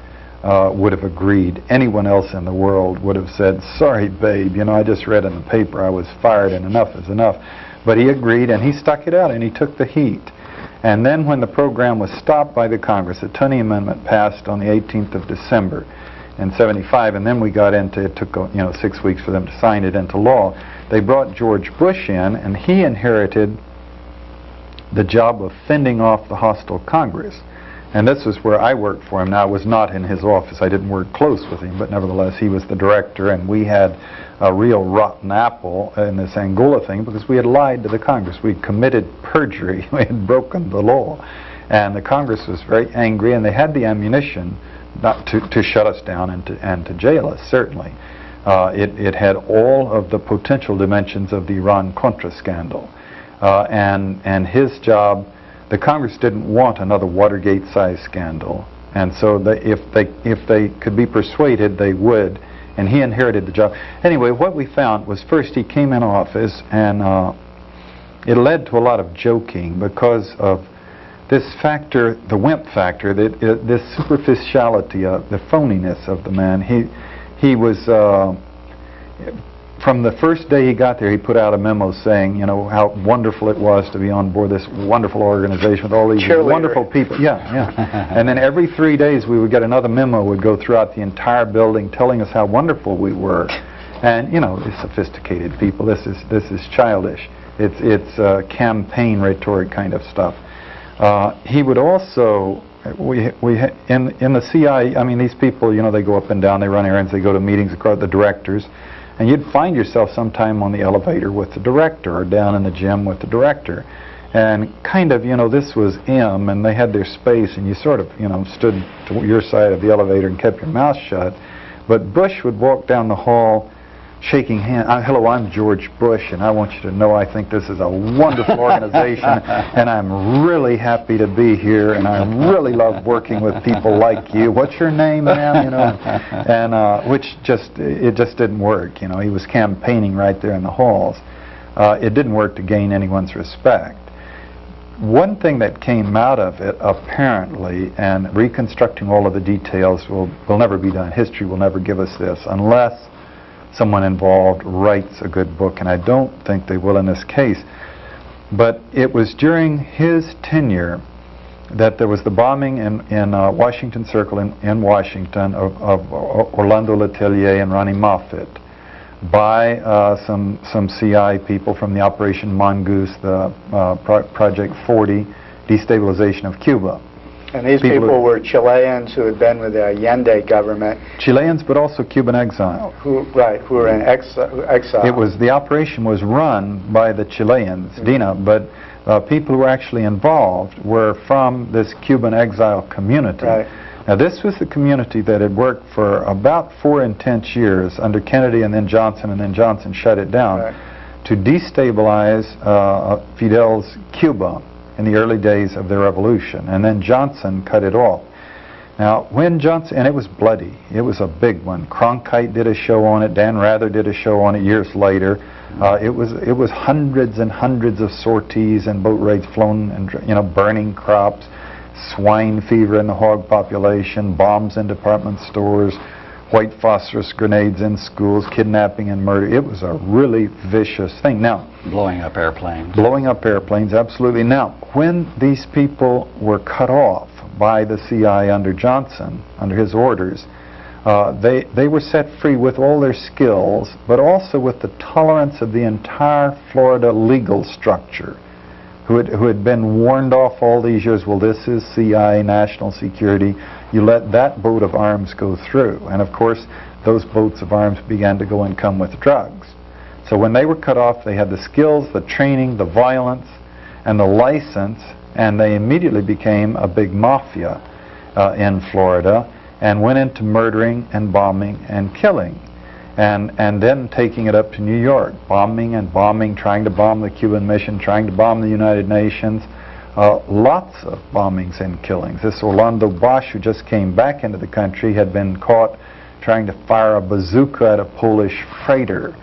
C: would have agreed. Anyone else in the world would have said, sorry, babe, you know, I just read in the paper I was fired and enough is enough. But he agreed, and he stuck it out, and he took the heat. And then when the program was stopped by the Congress, the Tunney Amendment passed on the 18th of December in '75, and then we got into, it took 6 weeks for them to sign it into law. They brought George Bush in, and he inherited the job of fending off the hostile Congress.
B: And this was where I worked for him. Now, I was not in his office. I didn't work close with him, but nevertheless, he was the director, and we had a real rotten apple in this Angola thing because we had lied to the Congress. We had committed perjury. We had broken the law. And the Congress was very angry, and they had the ammunition not to shut us down and to jail us, certainly. It had all of the potential dimensions of the Iran-Contra scandal. And his job, the Congress didn't want another Watergate-sized scandal. And so if they could be persuaded, they would. And he inherited the job. Anyway, what we found was, first he came in office, and it led to a lot of joking because of this factor, the wimp factor, this superficiality, the phoniness of the man. He was, from the first day he got there, he put out a memo saying, you know, how wonderful it was to be on board this wonderful organization with all these wonderful people. Yeah, yeah. And then every 3 days we would get another memo, would go throughout the entire building telling us how wonderful we were. And, you know, these sophisticated people, this is childish. It's campaign rhetoric kind of stuff. He would also, in the CI, I mean, these people, you know, they go up and down, they run errands, they go to meetings across the directors, and you'd find yourself sometime on the elevator with the director or down in the gym with the director. And kind of, you know, this was M, and they had their space, and you sort of, you know, stood to your side of the elevator and kept your mouth shut. But Bush would walk down the hall shaking hands. Hello, I'm George Bush, and I want you to know I think this is a wonderful organization, and I'm really happy to be here, and I really love working with people like you. What's your name, ma'am? You know, and which it just didn't work. You know, he was campaigning right there in the halls. It didn't work to gain anyone's respect. One thing that came out of it, apparently, and reconstructing all of the details will never be done. History will never give us this unless someone involved writes a good book, and I don't think they will in this case. But it was during his tenure that there was the bombing in Washington Circle in Washington of Orlando Letelier and Ronnie Moffett by some CI people from the Operation Mongoose, the Project 40, destabilization of Cuba.
A: And these people were Chileans who had been with the Allende government.
B: Chileans, but also Cuban exiles.
A: Who were in exile.
B: It was, the operation was run by the Chileans, DINA, but people who were actually involved were from this Cuban exile community.
A: Right.
B: Now, this was the community that had worked for about 4 intense years under Kennedy and then Johnson shut it down to destabilize Fidel's Cuba in the early days of the revolution, and then Johnson cut it off. Now, when Johnson, and it was bloody, it was a big one. Cronkite did a show on it, Dan Rather did a show on it years later. It was hundreds and hundreds of sorties and boat raids flown, and, you know, burning crops, swine fever in the hog population, bombs in department stores, white phosphorus grenades in schools, kidnapping and murder. It was a really vicious thing. Now,
C: blowing up airplanes.
B: Blowing up airplanes, absolutely. Now, when these people were cut off by the CI under Johnson, under his orders, they were set free with all their skills, but also with the tolerance of the entire Florida legal structure, who had been warned off all these years. Well, this is CI, national security. You let that boat of arms go through. And of course, those boats of arms began to go and come with drugs. So when they were cut off, they had the skills, the training, the violence, and the license, and they immediately became a big mafia in Florida and went into murdering and bombing and killing. And then taking it up to New York, bombing and bombing, trying to bomb the Cuban mission, trying to bomb the United Nations. Lots of bombings and killings. This Orlando Bosch, who just came back into the country, had been caught trying to fire a bazooka at a Polish freighter.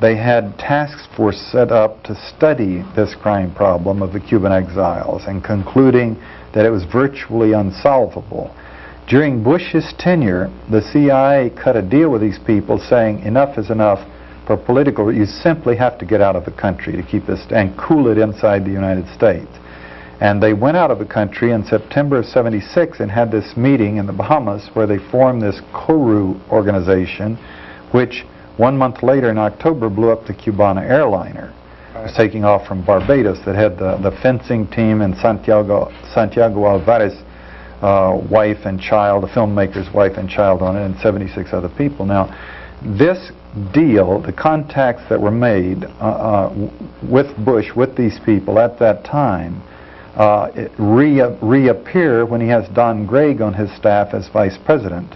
B: They had task force set up to study this crime problem of the Cuban exiles and concluding that it was virtually unsolvable. During Bush's tenure, the CIA cut a deal with these people saying enough is enough. For political, you simply have to get out of the country to keep this and cool it inside the United States. And they went out of the country in September of '76 and had this meeting in the Bahamas where they formed this CORU organization, which 1 month later in October blew up the Cubana airliner. was taking off from Barbados, that had the fencing team and Santiago Alvarez wife and child, the filmmaker's wife and child on it, and 76 other people. Now, this deal, the contacts that were made with Bush, with these people at that time, reappear when he has Don Gregg on his staff as vice president,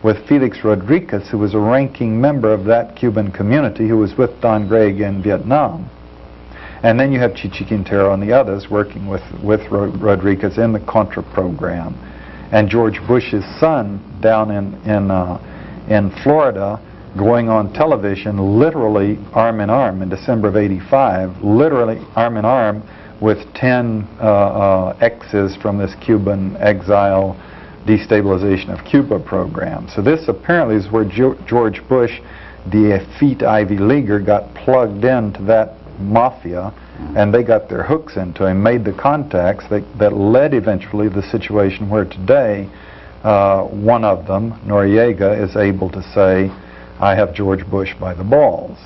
B: with Felix Rodriguez, who was a ranking member of that Cuban community, who was with Don Gregg in Vietnam. And then you have Chichi Quintero and the others working with Rodriguez in the Contra program. And George Bush's son down in Florida, going on television, literally arm in arm in December of '85, literally arm in arm with 10 exes from this Cuban exile destabilization of Cuba program. So this apparently is where George Bush, the effete Ivy Leaguer, got plugged into that mafia, and they got their hooks into him, made the contacts that led eventually to the situation where today one of them, Noriega, is able to say, I have George Bush by the balls.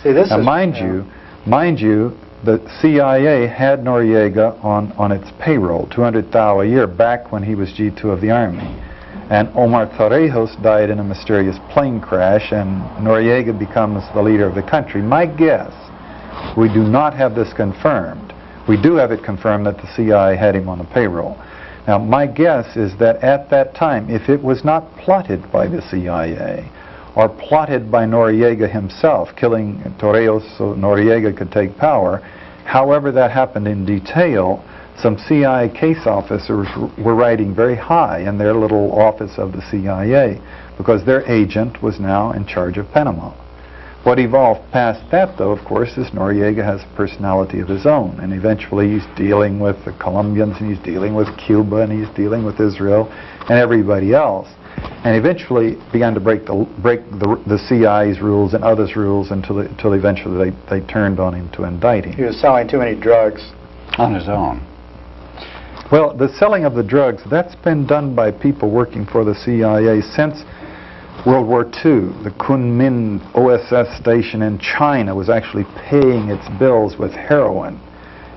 A: See, this
B: now,
A: is,
B: mind you, the CIA had Noriega on its payroll, $200,000 a year, back when he was G2 of the Army. And Omar Torrijos died in a mysterious plane crash, and Noriega becomes the leader of the country. My guess, we do not have this confirmed. We do have it confirmed that the CIA had him on the payroll. Now, my guess is that at that time, if it was not plotted by the CIA, or plotted by Noriega himself, killing Torrijos so Noriega could take power, however that happened in detail, some CIA case officers were riding very high in their little office of the CIA, because their agent was now in charge of Panama. What evolved past that, though, of course, is Noriega has a personality of his own, and eventually he's dealing with the Colombians, and he's dealing with Cuba, and he's dealing with Israel, and everybody else, and eventually began to break the CIA's rules and others' rules until eventually they turned on him to indict him.
A: he was selling too many drugs.
C: On his own.
B: Well, the selling of the drugs, that's been done by people working for the CIA since World War II. The Kunming OSS station in China was actually paying its bills with heroin.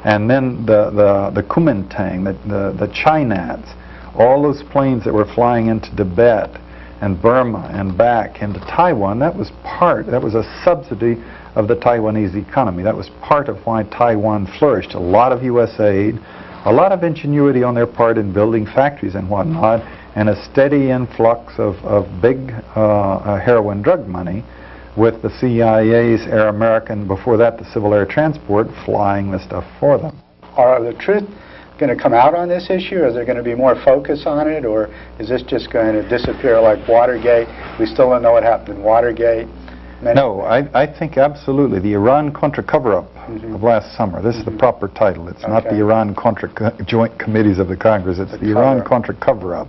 B: And then the Kuomintang, the Chinats, all those planes that were flying into Tibet and Burma and back into Taiwan, that was a subsidy of the Taiwanese economy. That was part of why Taiwan flourished. A lot of U.S. aid, a lot of ingenuity on their part in building factories and whatnot, and a steady influx of big heroin drug money, with the CIA's Air American, before that the Civil Air Transport, flying the stuff for them.
A: Are the truth going to come out on this issue? Is there going to be more focus on it, or is this just going to disappear like Watergate? We still don't know what happened in Watergate.
B: No, I think absolutely. The Iran-Contra cover-up of last summer, this is the proper title. It's not the Iran-Contra Joint Committees of the Congress, it's the Iran-Contra cover-up.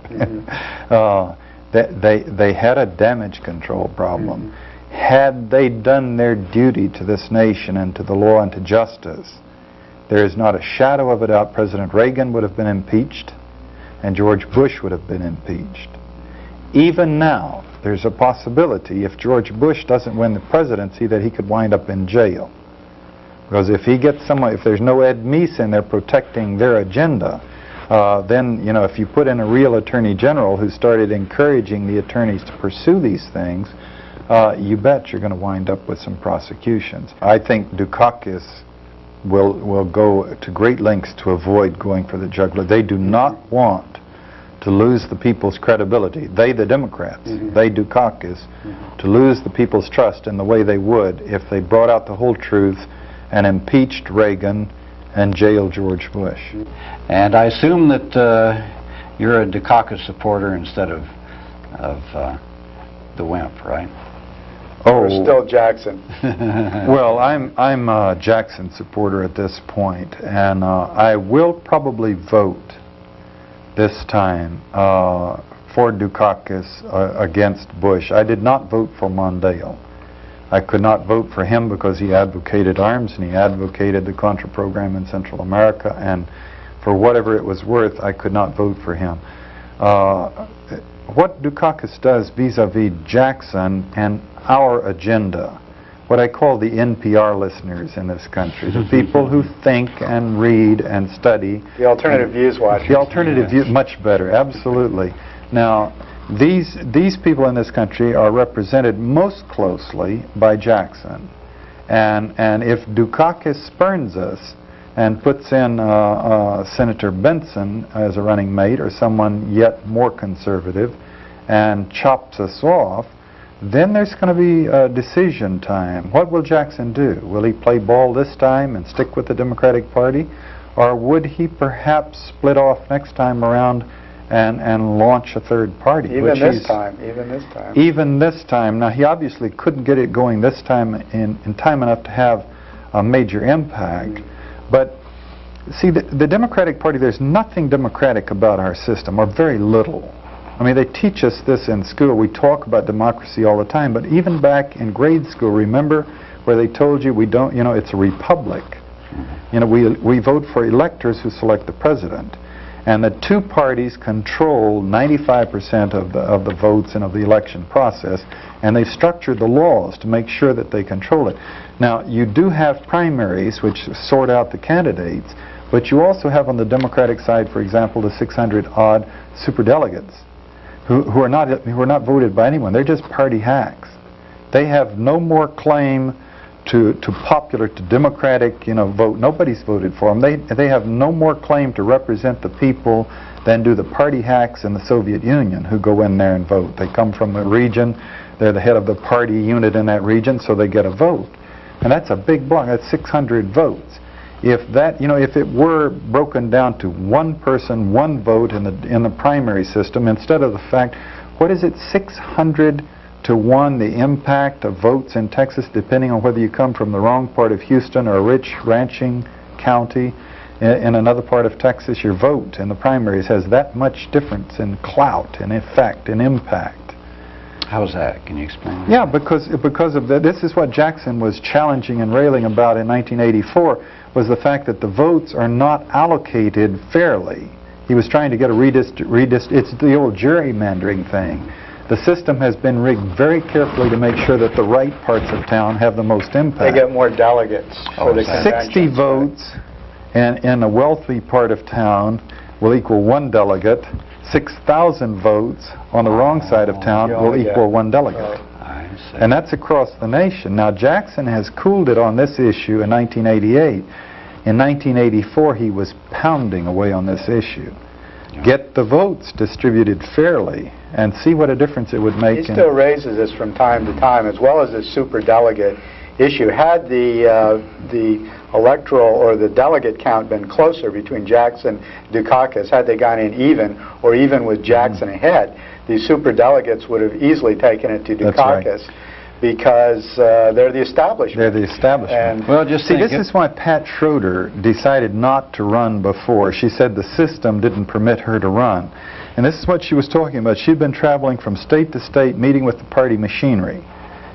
B: They had a damage control problem. Had they done their duty to this nation and to the law and to justice, there is not a shadow of a doubt President Reagan would have been impeached and George Bush would have been impeached. Even now, there's a possibility, if George Bush doesn't win the presidency, that he could wind up in jail. Because if he gets someone, if there's no Ed Meese in there protecting their agenda, then, you know, if you put in a real attorney general who started encouraging the attorneys to pursue these things, you bet you're going to wind up with some prosecutions. I think Dukakis will go to great lengths to avoid going for the jugular. They do not want to lose the people's credibility. They, the Democrats, they Dukakis, to lose the people's trust in the way they would if they brought out the whole truth and impeached Reagan and jailed George Bush.
C: And I assume that you're a Dukakis supporter instead of the wimp, right?
B: Oh,
A: we're still Jackson.
B: Well, I'm a Jackson supporter at this point, and I will probably vote this time for Dukakis against Bush. I did not vote for Mondale. I could not vote for him because he advocated arms and he advocated the Contra program in Central America, and for whatever it was worth, I could not vote for him. What Dukakis does vis-a-vis Jackson and our agenda, what I call the NPR listeners in this country, the people who think and read and study.
A: The alternative views watchers.
B: The alternative view, much better, absolutely. Now, these people in this country are represented most closely by Jackson. And if Dukakis spurns us and puts in Senator Benson as a running mate or someone yet more conservative and chops us off, then there's going to be a decision time. What will Jackson do? Will he play ball this time and stick with the Democratic Party? Or would he perhaps split off next time around and launch a third party?
A: Even this time.
B: Even this time. Now, he obviously couldn't get it going this time in time enough to have a major impact. But see, the Democratic Party, there's nothing democratic about our system, or very little. I mean, they teach us this in school. We talk about democracy all the time, but even back in grade school, remember where they told you we don't, you know, it's a republic. You know, we vote for electors who select the president. And the two parties control 95% of the votes and of the election process, and they've structured the laws to make sure that they control it. Now, you do have primaries which sort out the candidates, but you also have on the Democratic side, for example, the 600-odd superdelegates who are not voted by anyone. They're just party hacks. They have no more claim to democratic, you know, vote. Nobody's voted for them. They have no more claim to represent the people than do the party hacks in the Soviet Union who go in there and vote. They come from a region. They're the head of the party unit in that region, so they get a vote. And that's a big block. That's 600 votes. If that, you know, if it were broken down to one person, one vote in the primary system, instead of the fact, what is it, 600 to 1, the impact of votes in Texas, depending on whether you come from the wrong part of Houston or a rich ranching county in another part of Texas, your vote in the primaries has that much difference in clout, in effect, in impact.
C: How's that? Can you explain that?
B: Yeah, because of that. This is what Jackson was challenging and railing about in 1984, was the fact that the votes are not allocated fairly. He was trying to get a it's the old gerrymandering thing. The system has been rigged very carefully to make sure that the right parts of town have the most impact.
A: They get more delegates for the conventions.
B: 60 votes in a wealthy part of town will equal 1 delegate. 6,000 votes on the wrong side of town will equal 1 delegate. And that's across the nation. Now, Jackson has cooled it on this issue in 1988. In 1984, he was pounding away on this issue. Get the votes distributed fairly and see what a difference it would make.
A: He still raises this from time to time, as well as the superdelegate issue. Had the electoral or the delegate count been closer between Jackson and Dukakis, had they gone in even, or even with Jackson ahead, these superdelegates would have easily taken it to Dukakis. Because they're the establishment.
B: They're the establishment.
A: And
B: well, just see, this is why Pat Schroeder decided not to run before. She said the system didn't permit her to run. And this is what she was talking about. She'd been traveling from state to state, meeting with the party machinery.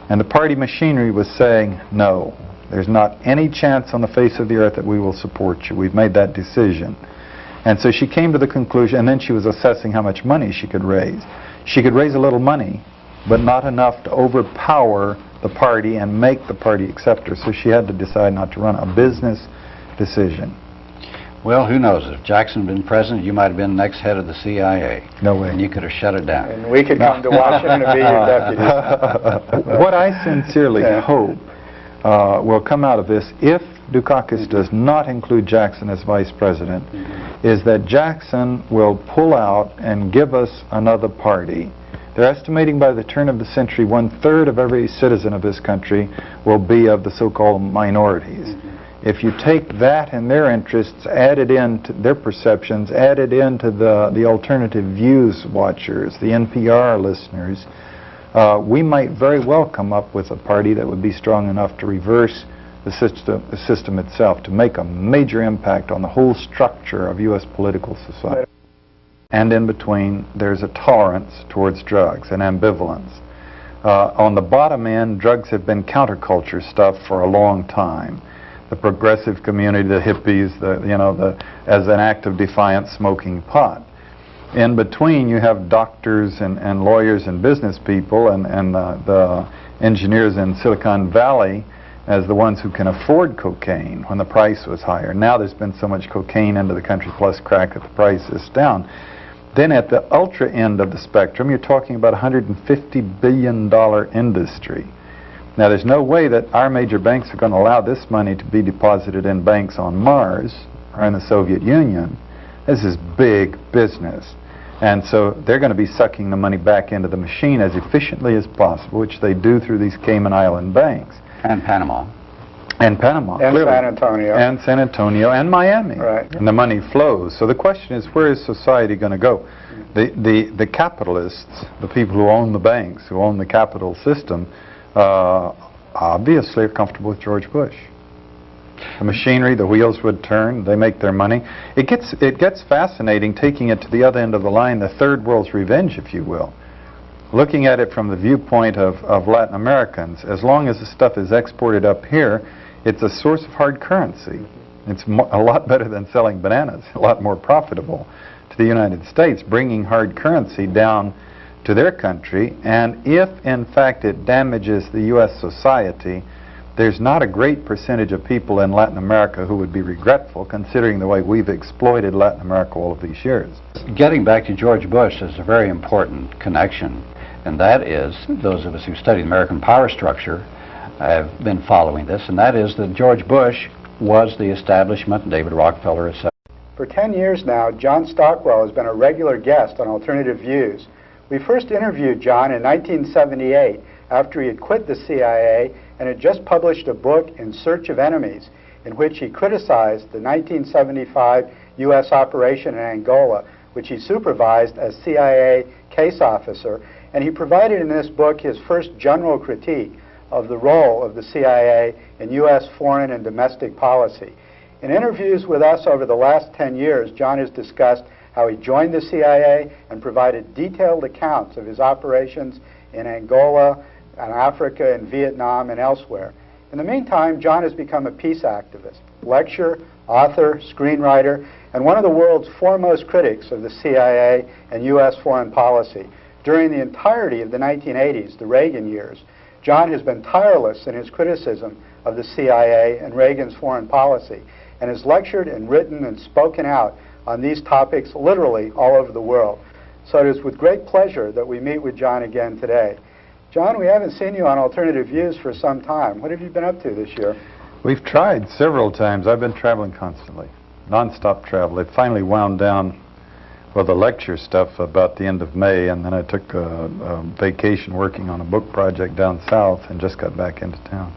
B: And the party machinery was saying, no, there's not any chance on the face of the earth that we will support you. We've made that decision. And so she came to the conclusion, and then she was assessing how much money she could raise. She could raise a little money, but not enough to overpower the party and make the party accept her. So she had to decide not to run. A business decision.
C: Well, who knows? If Jackson had been president, you might have been next head of the CIA.
B: No way.
C: And you could have shut it down.
A: And we could come to Washington and be your deputies.
B: What I sincerely hope will come out of this, if Dukakis does not include Jackson as vice president, is that Jackson will pull out and give us another party. They're estimating by the turn of the century 1/3 of every citizen of this country will be of the so-called minorities. If you take that and their interests, add it into their perceptions, add it into the alternative views watchers, the NPR listeners, we might very well come up with a party that would be strong enough to reverse the system itself, to make a major impact on the whole structure of U.S. political society. And in between, there's a tolerance towards drugs, an ambivalence. On the bottom end, drugs have been counterculture stuff for a long time. The progressive community, the hippies, as an act of defiance, smoking pot. In between, you have doctors and lawyers and business people and the engineers in Silicon Valley as the ones who can afford cocaine when the price was higher. Now there's been so much cocaine into the country plus crack that the price is down. Then at the ultra end of the spectrum, you're talking about a $150 billion industry. Now there's no way that our major banks are going to allow this money to be deposited in banks on Mars or in the Soviet Union. This is big business. And so they're going to be sucking the money back into the machine as efficiently as possible, which they do through these Cayman Island banks.
C: And Panama.
A: And
B: clearly.
A: San Antonio.
B: And San Antonio and Miami.
A: Right.
B: And the money flows. So the question is, where is society going to go? The capitalists, the people who own the banks, who own the capital system, obviously are comfortable with George Bush. The machinery, the wheels would turn, they make their money. It gets fascinating taking it to the other end of the line, the third world's revenge, if you will. Looking at it from the viewpoint of Latin Americans, as long as the stuff is exported up here, it's a source of hard currency. It's a lot better than selling bananas, a lot more profitable to the United States, bringing hard currency down to their country. And if, in fact, it damages the U.S. society, there's not a great percentage of people in Latin America who would be regretful, considering the way we've exploited Latin America all of these years.
C: Getting back to George Bush is a very important connection, and that is, those of us who study American power structure have been following this, and that is that George Bush was the establishment, David Rockefeller, etc.
A: For 10 years now, John Stockwell has been a regular guest on Alternative Views. We first interviewed John in 1978 after he had quit the CIA and had just published a book, In Search of Enemies, in which he criticized the 1975 U.S. operation in Angola, which he supervised as CIA case officer, and he provided in this book his first general critique of the role of the CIA in U.S. foreign and domestic policy. In interviews with us over the last 10 years, John has discussed how he joined the CIA and provided detailed accounts of his operations in Angola, and Africa, and Vietnam, and elsewhere. In the meantime, John has become a peace activist, lecturer, author, screenwriter, and one of the world's foremost critics of the CIA and U.S. foreign policy. During the entirety of the 1980s, the Reagan years, John has been tireless in his criticism of the CIA and Reagan's foreign policy, and has lectured and written and spoken out on these topics literally all over the world. So it is with great pleasure that we meet with John again today. John, we haven't seen you on Alternative Views for some time. What have you been up to this year?
B: We've tried several times. I've been traveling constantly, non-stop travel. It finally wound down with the lecture stuff about the end of May, and then I took a vacation working on a book project down south and just got back into town.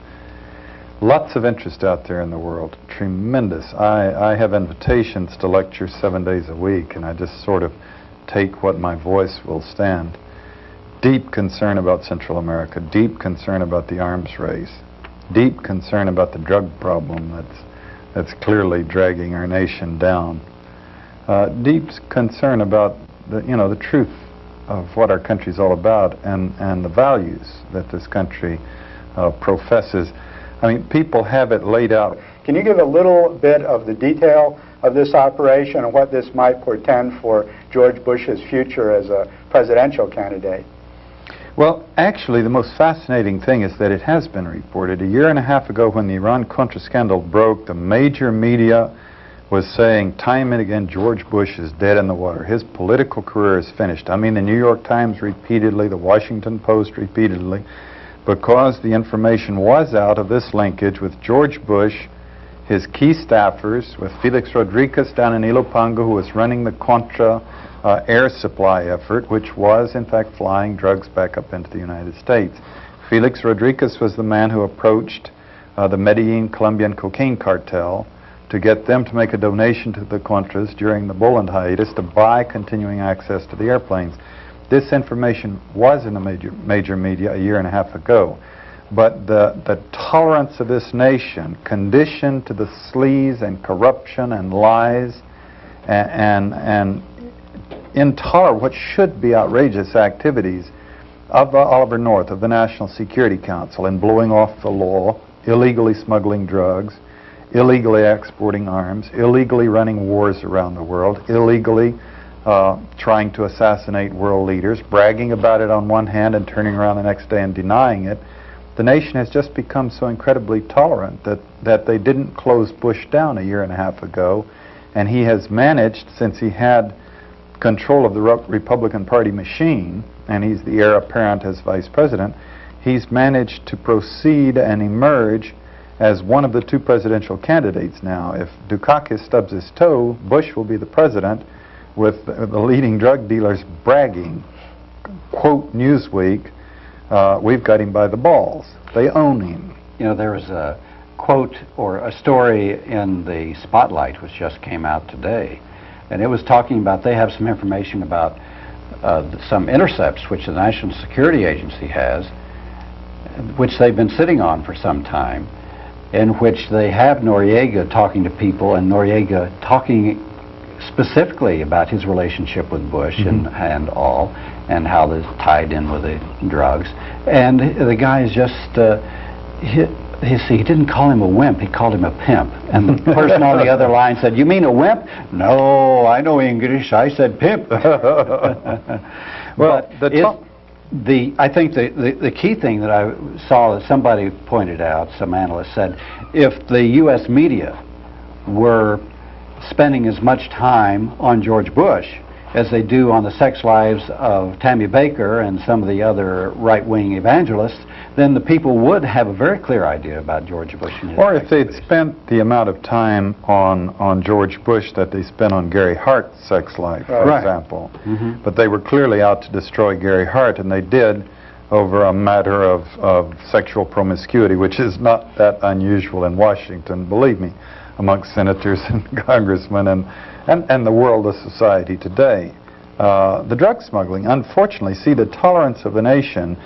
B: Lots of interest out there in the world, tremendous. I have invitations to lecture 7 days a week, and I just sort of take what my voice will stand. Deep concern about Central America, deep concern about the arms race, deep concern about the drug problem that's clearly dragging our nation down. Deep concern about the truth of what our country's all about and the values that this country professes. I mean, people have it laid out.
A: Can you give a little bit of the detail of this operation and what this might portend for George Bush's future as a presidential candidate?
B: Well, actually, the most fascinating thing is that it has been reported. A year and a half ago, when the Iran-Contra scandal broke, the major media was saying time and again, George Bush is dead in the water. His political career is finished. I mean, the New York Times repeatedly, the Washington Post repeatedly, because the information was out of this linkage with George Bush, his key staffers, with Felix Rodriguez down in Ilopango, who was running the Contra air supply effort, which was, in fact, flying drugs back up into the United States. Felix Rodriguez was the man who approached the Medellin Colombian cocaine cartel to get them to make a donation to the Contras during the Boland hiatus to buy continuing access to the airplanes. This information was in the major media a year and a half ago. But the tolerance of this nation, conditioned to the sleaze and corruption and lies and intolerant, what should be outrageous activities of Oliver North, of the National Security Council, in blowing off the law, illegally smuggling drugs, illegally exporting arms, illegally running wars around the world, illegally trying to assassinate world leaders, bragging about it on one hand and turning around the next day and denying it. the nation has just become so incredibly tolerant that they didn't close Bush down a year and a half ago, and he has managed, since he had control of the Republican Party machine, and he's the heir apparent as vice president, he's managed to proceed and emerge as one of the two presidential candidates now. If Dukakis stubs his toe, Bush will be the president, with the leading drug dealers bragging, quote Newsweek, we've got him by the balls. They own him.
C: You know, there was a quote or a story in the Spotlight which just came out today, and it was talking about, they have some information about some intercepts which the National Security Agency has, which they've been sitting on for some time, in which they have Noriega talking to people, and Noriega talking specifically about his relationship with Bush and all, and how this tied in with the drugs. And the guy is just, he didn't call him a wimp, he called him a pimp. And the person on the other line said, "You mean a wimp?" "No, I know English, I said pimp."
B: Well,
C: I think the key thing that I saw that somebody pointed out, some analysts said, if the U.S. media were spending as much time on George Bush as they do on the sex lives of Tammy Baker and some of the other right-wing evangelists, then the people would have a very clear idea about George Bush and his
B: Or if they'd
C: activities.
B: spent the amount of time on George Bush that they spent on Gary Hart's sex life, for example. But they were clearly out to destroy Gary Hart, and they did over a matter of sexual promiscuity, which is not that unusual in Washington, believe me, amongst senators and congressmen and the world of society today. The drug smuggling, unfortunately, see, the tolerance of a nation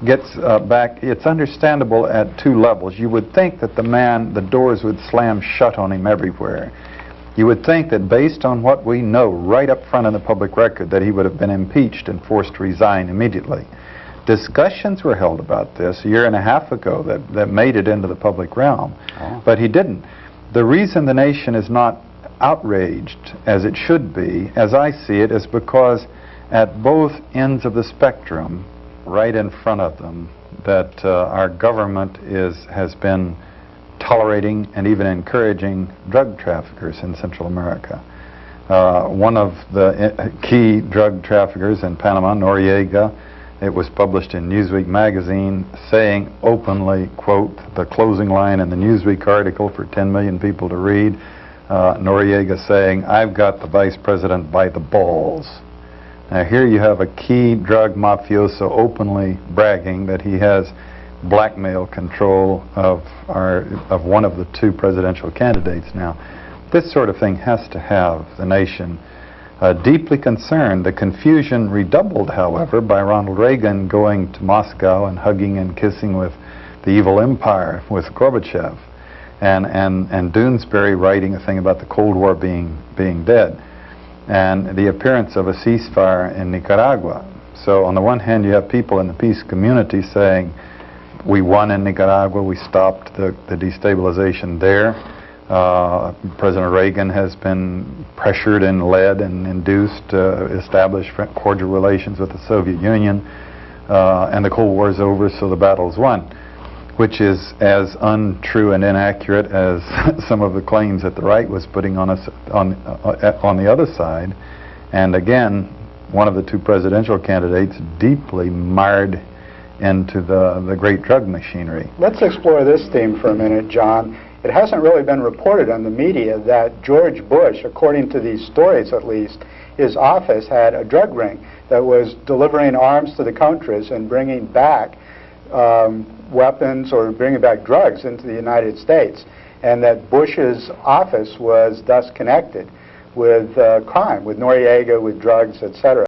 B: gets back. It's understandable at two levels. You would think that the doors would slam shut on him everywhere. You would think that based on what we know right up front in the public record, that he would have been impeached and forced to resign immediately. Discussions were held about this a year and a half ago that made it into the public realm, but he didn't. The reason the nation is not outraged as it should be, as I see it, is because at both ends of the spectrum, right in front of them, that our government has been tolerating and even encouraging drug traffickers in Central America. One of the key drug traffickers in Panama, Noriega, it was published in Newsweek magazine, saying openly, quote, the closing line in the Newsweek article for 10 million people to read, Noriega saying, "I've got the vice president by the balls." Now here you have a key drug mafioso openly bragging that he has blackmail control of one of the two presidential candidates now. This sort of thing has to have the nation deeply concerned. The confusion redoubled, however, by Ronald Reagan going to Moscow and hugging and kissing with the evil empire, with Gorbachev, and Doonesbury writing a thing about the Cold War being dead, and the appearance of a ceasefire in Nicaragua. So on the one hand, you have people in the peace community saying, we won in Nicaragua, we stopped the destabilization there. President Reagan has been pressured and led and induced to establish cordial relations with the Soviet Union, and the Cold War is over, so the battle's won, which is as untrue and inaccurate as some of the claims that the right was putting on us on the other side. And again, one of the two presidential candidates deeply mired into the great drug machinery.
A: Let's explore this theme for a minute, John. It hasn't really been reported on the media that George Bush, according to these stories at least, his office had a drug ring that was delivering arms to the countries and bringing back weapons or bringing back drugs into the United States, and that Bush's office was thus connected with crime, with Noriega, with drugs, etc.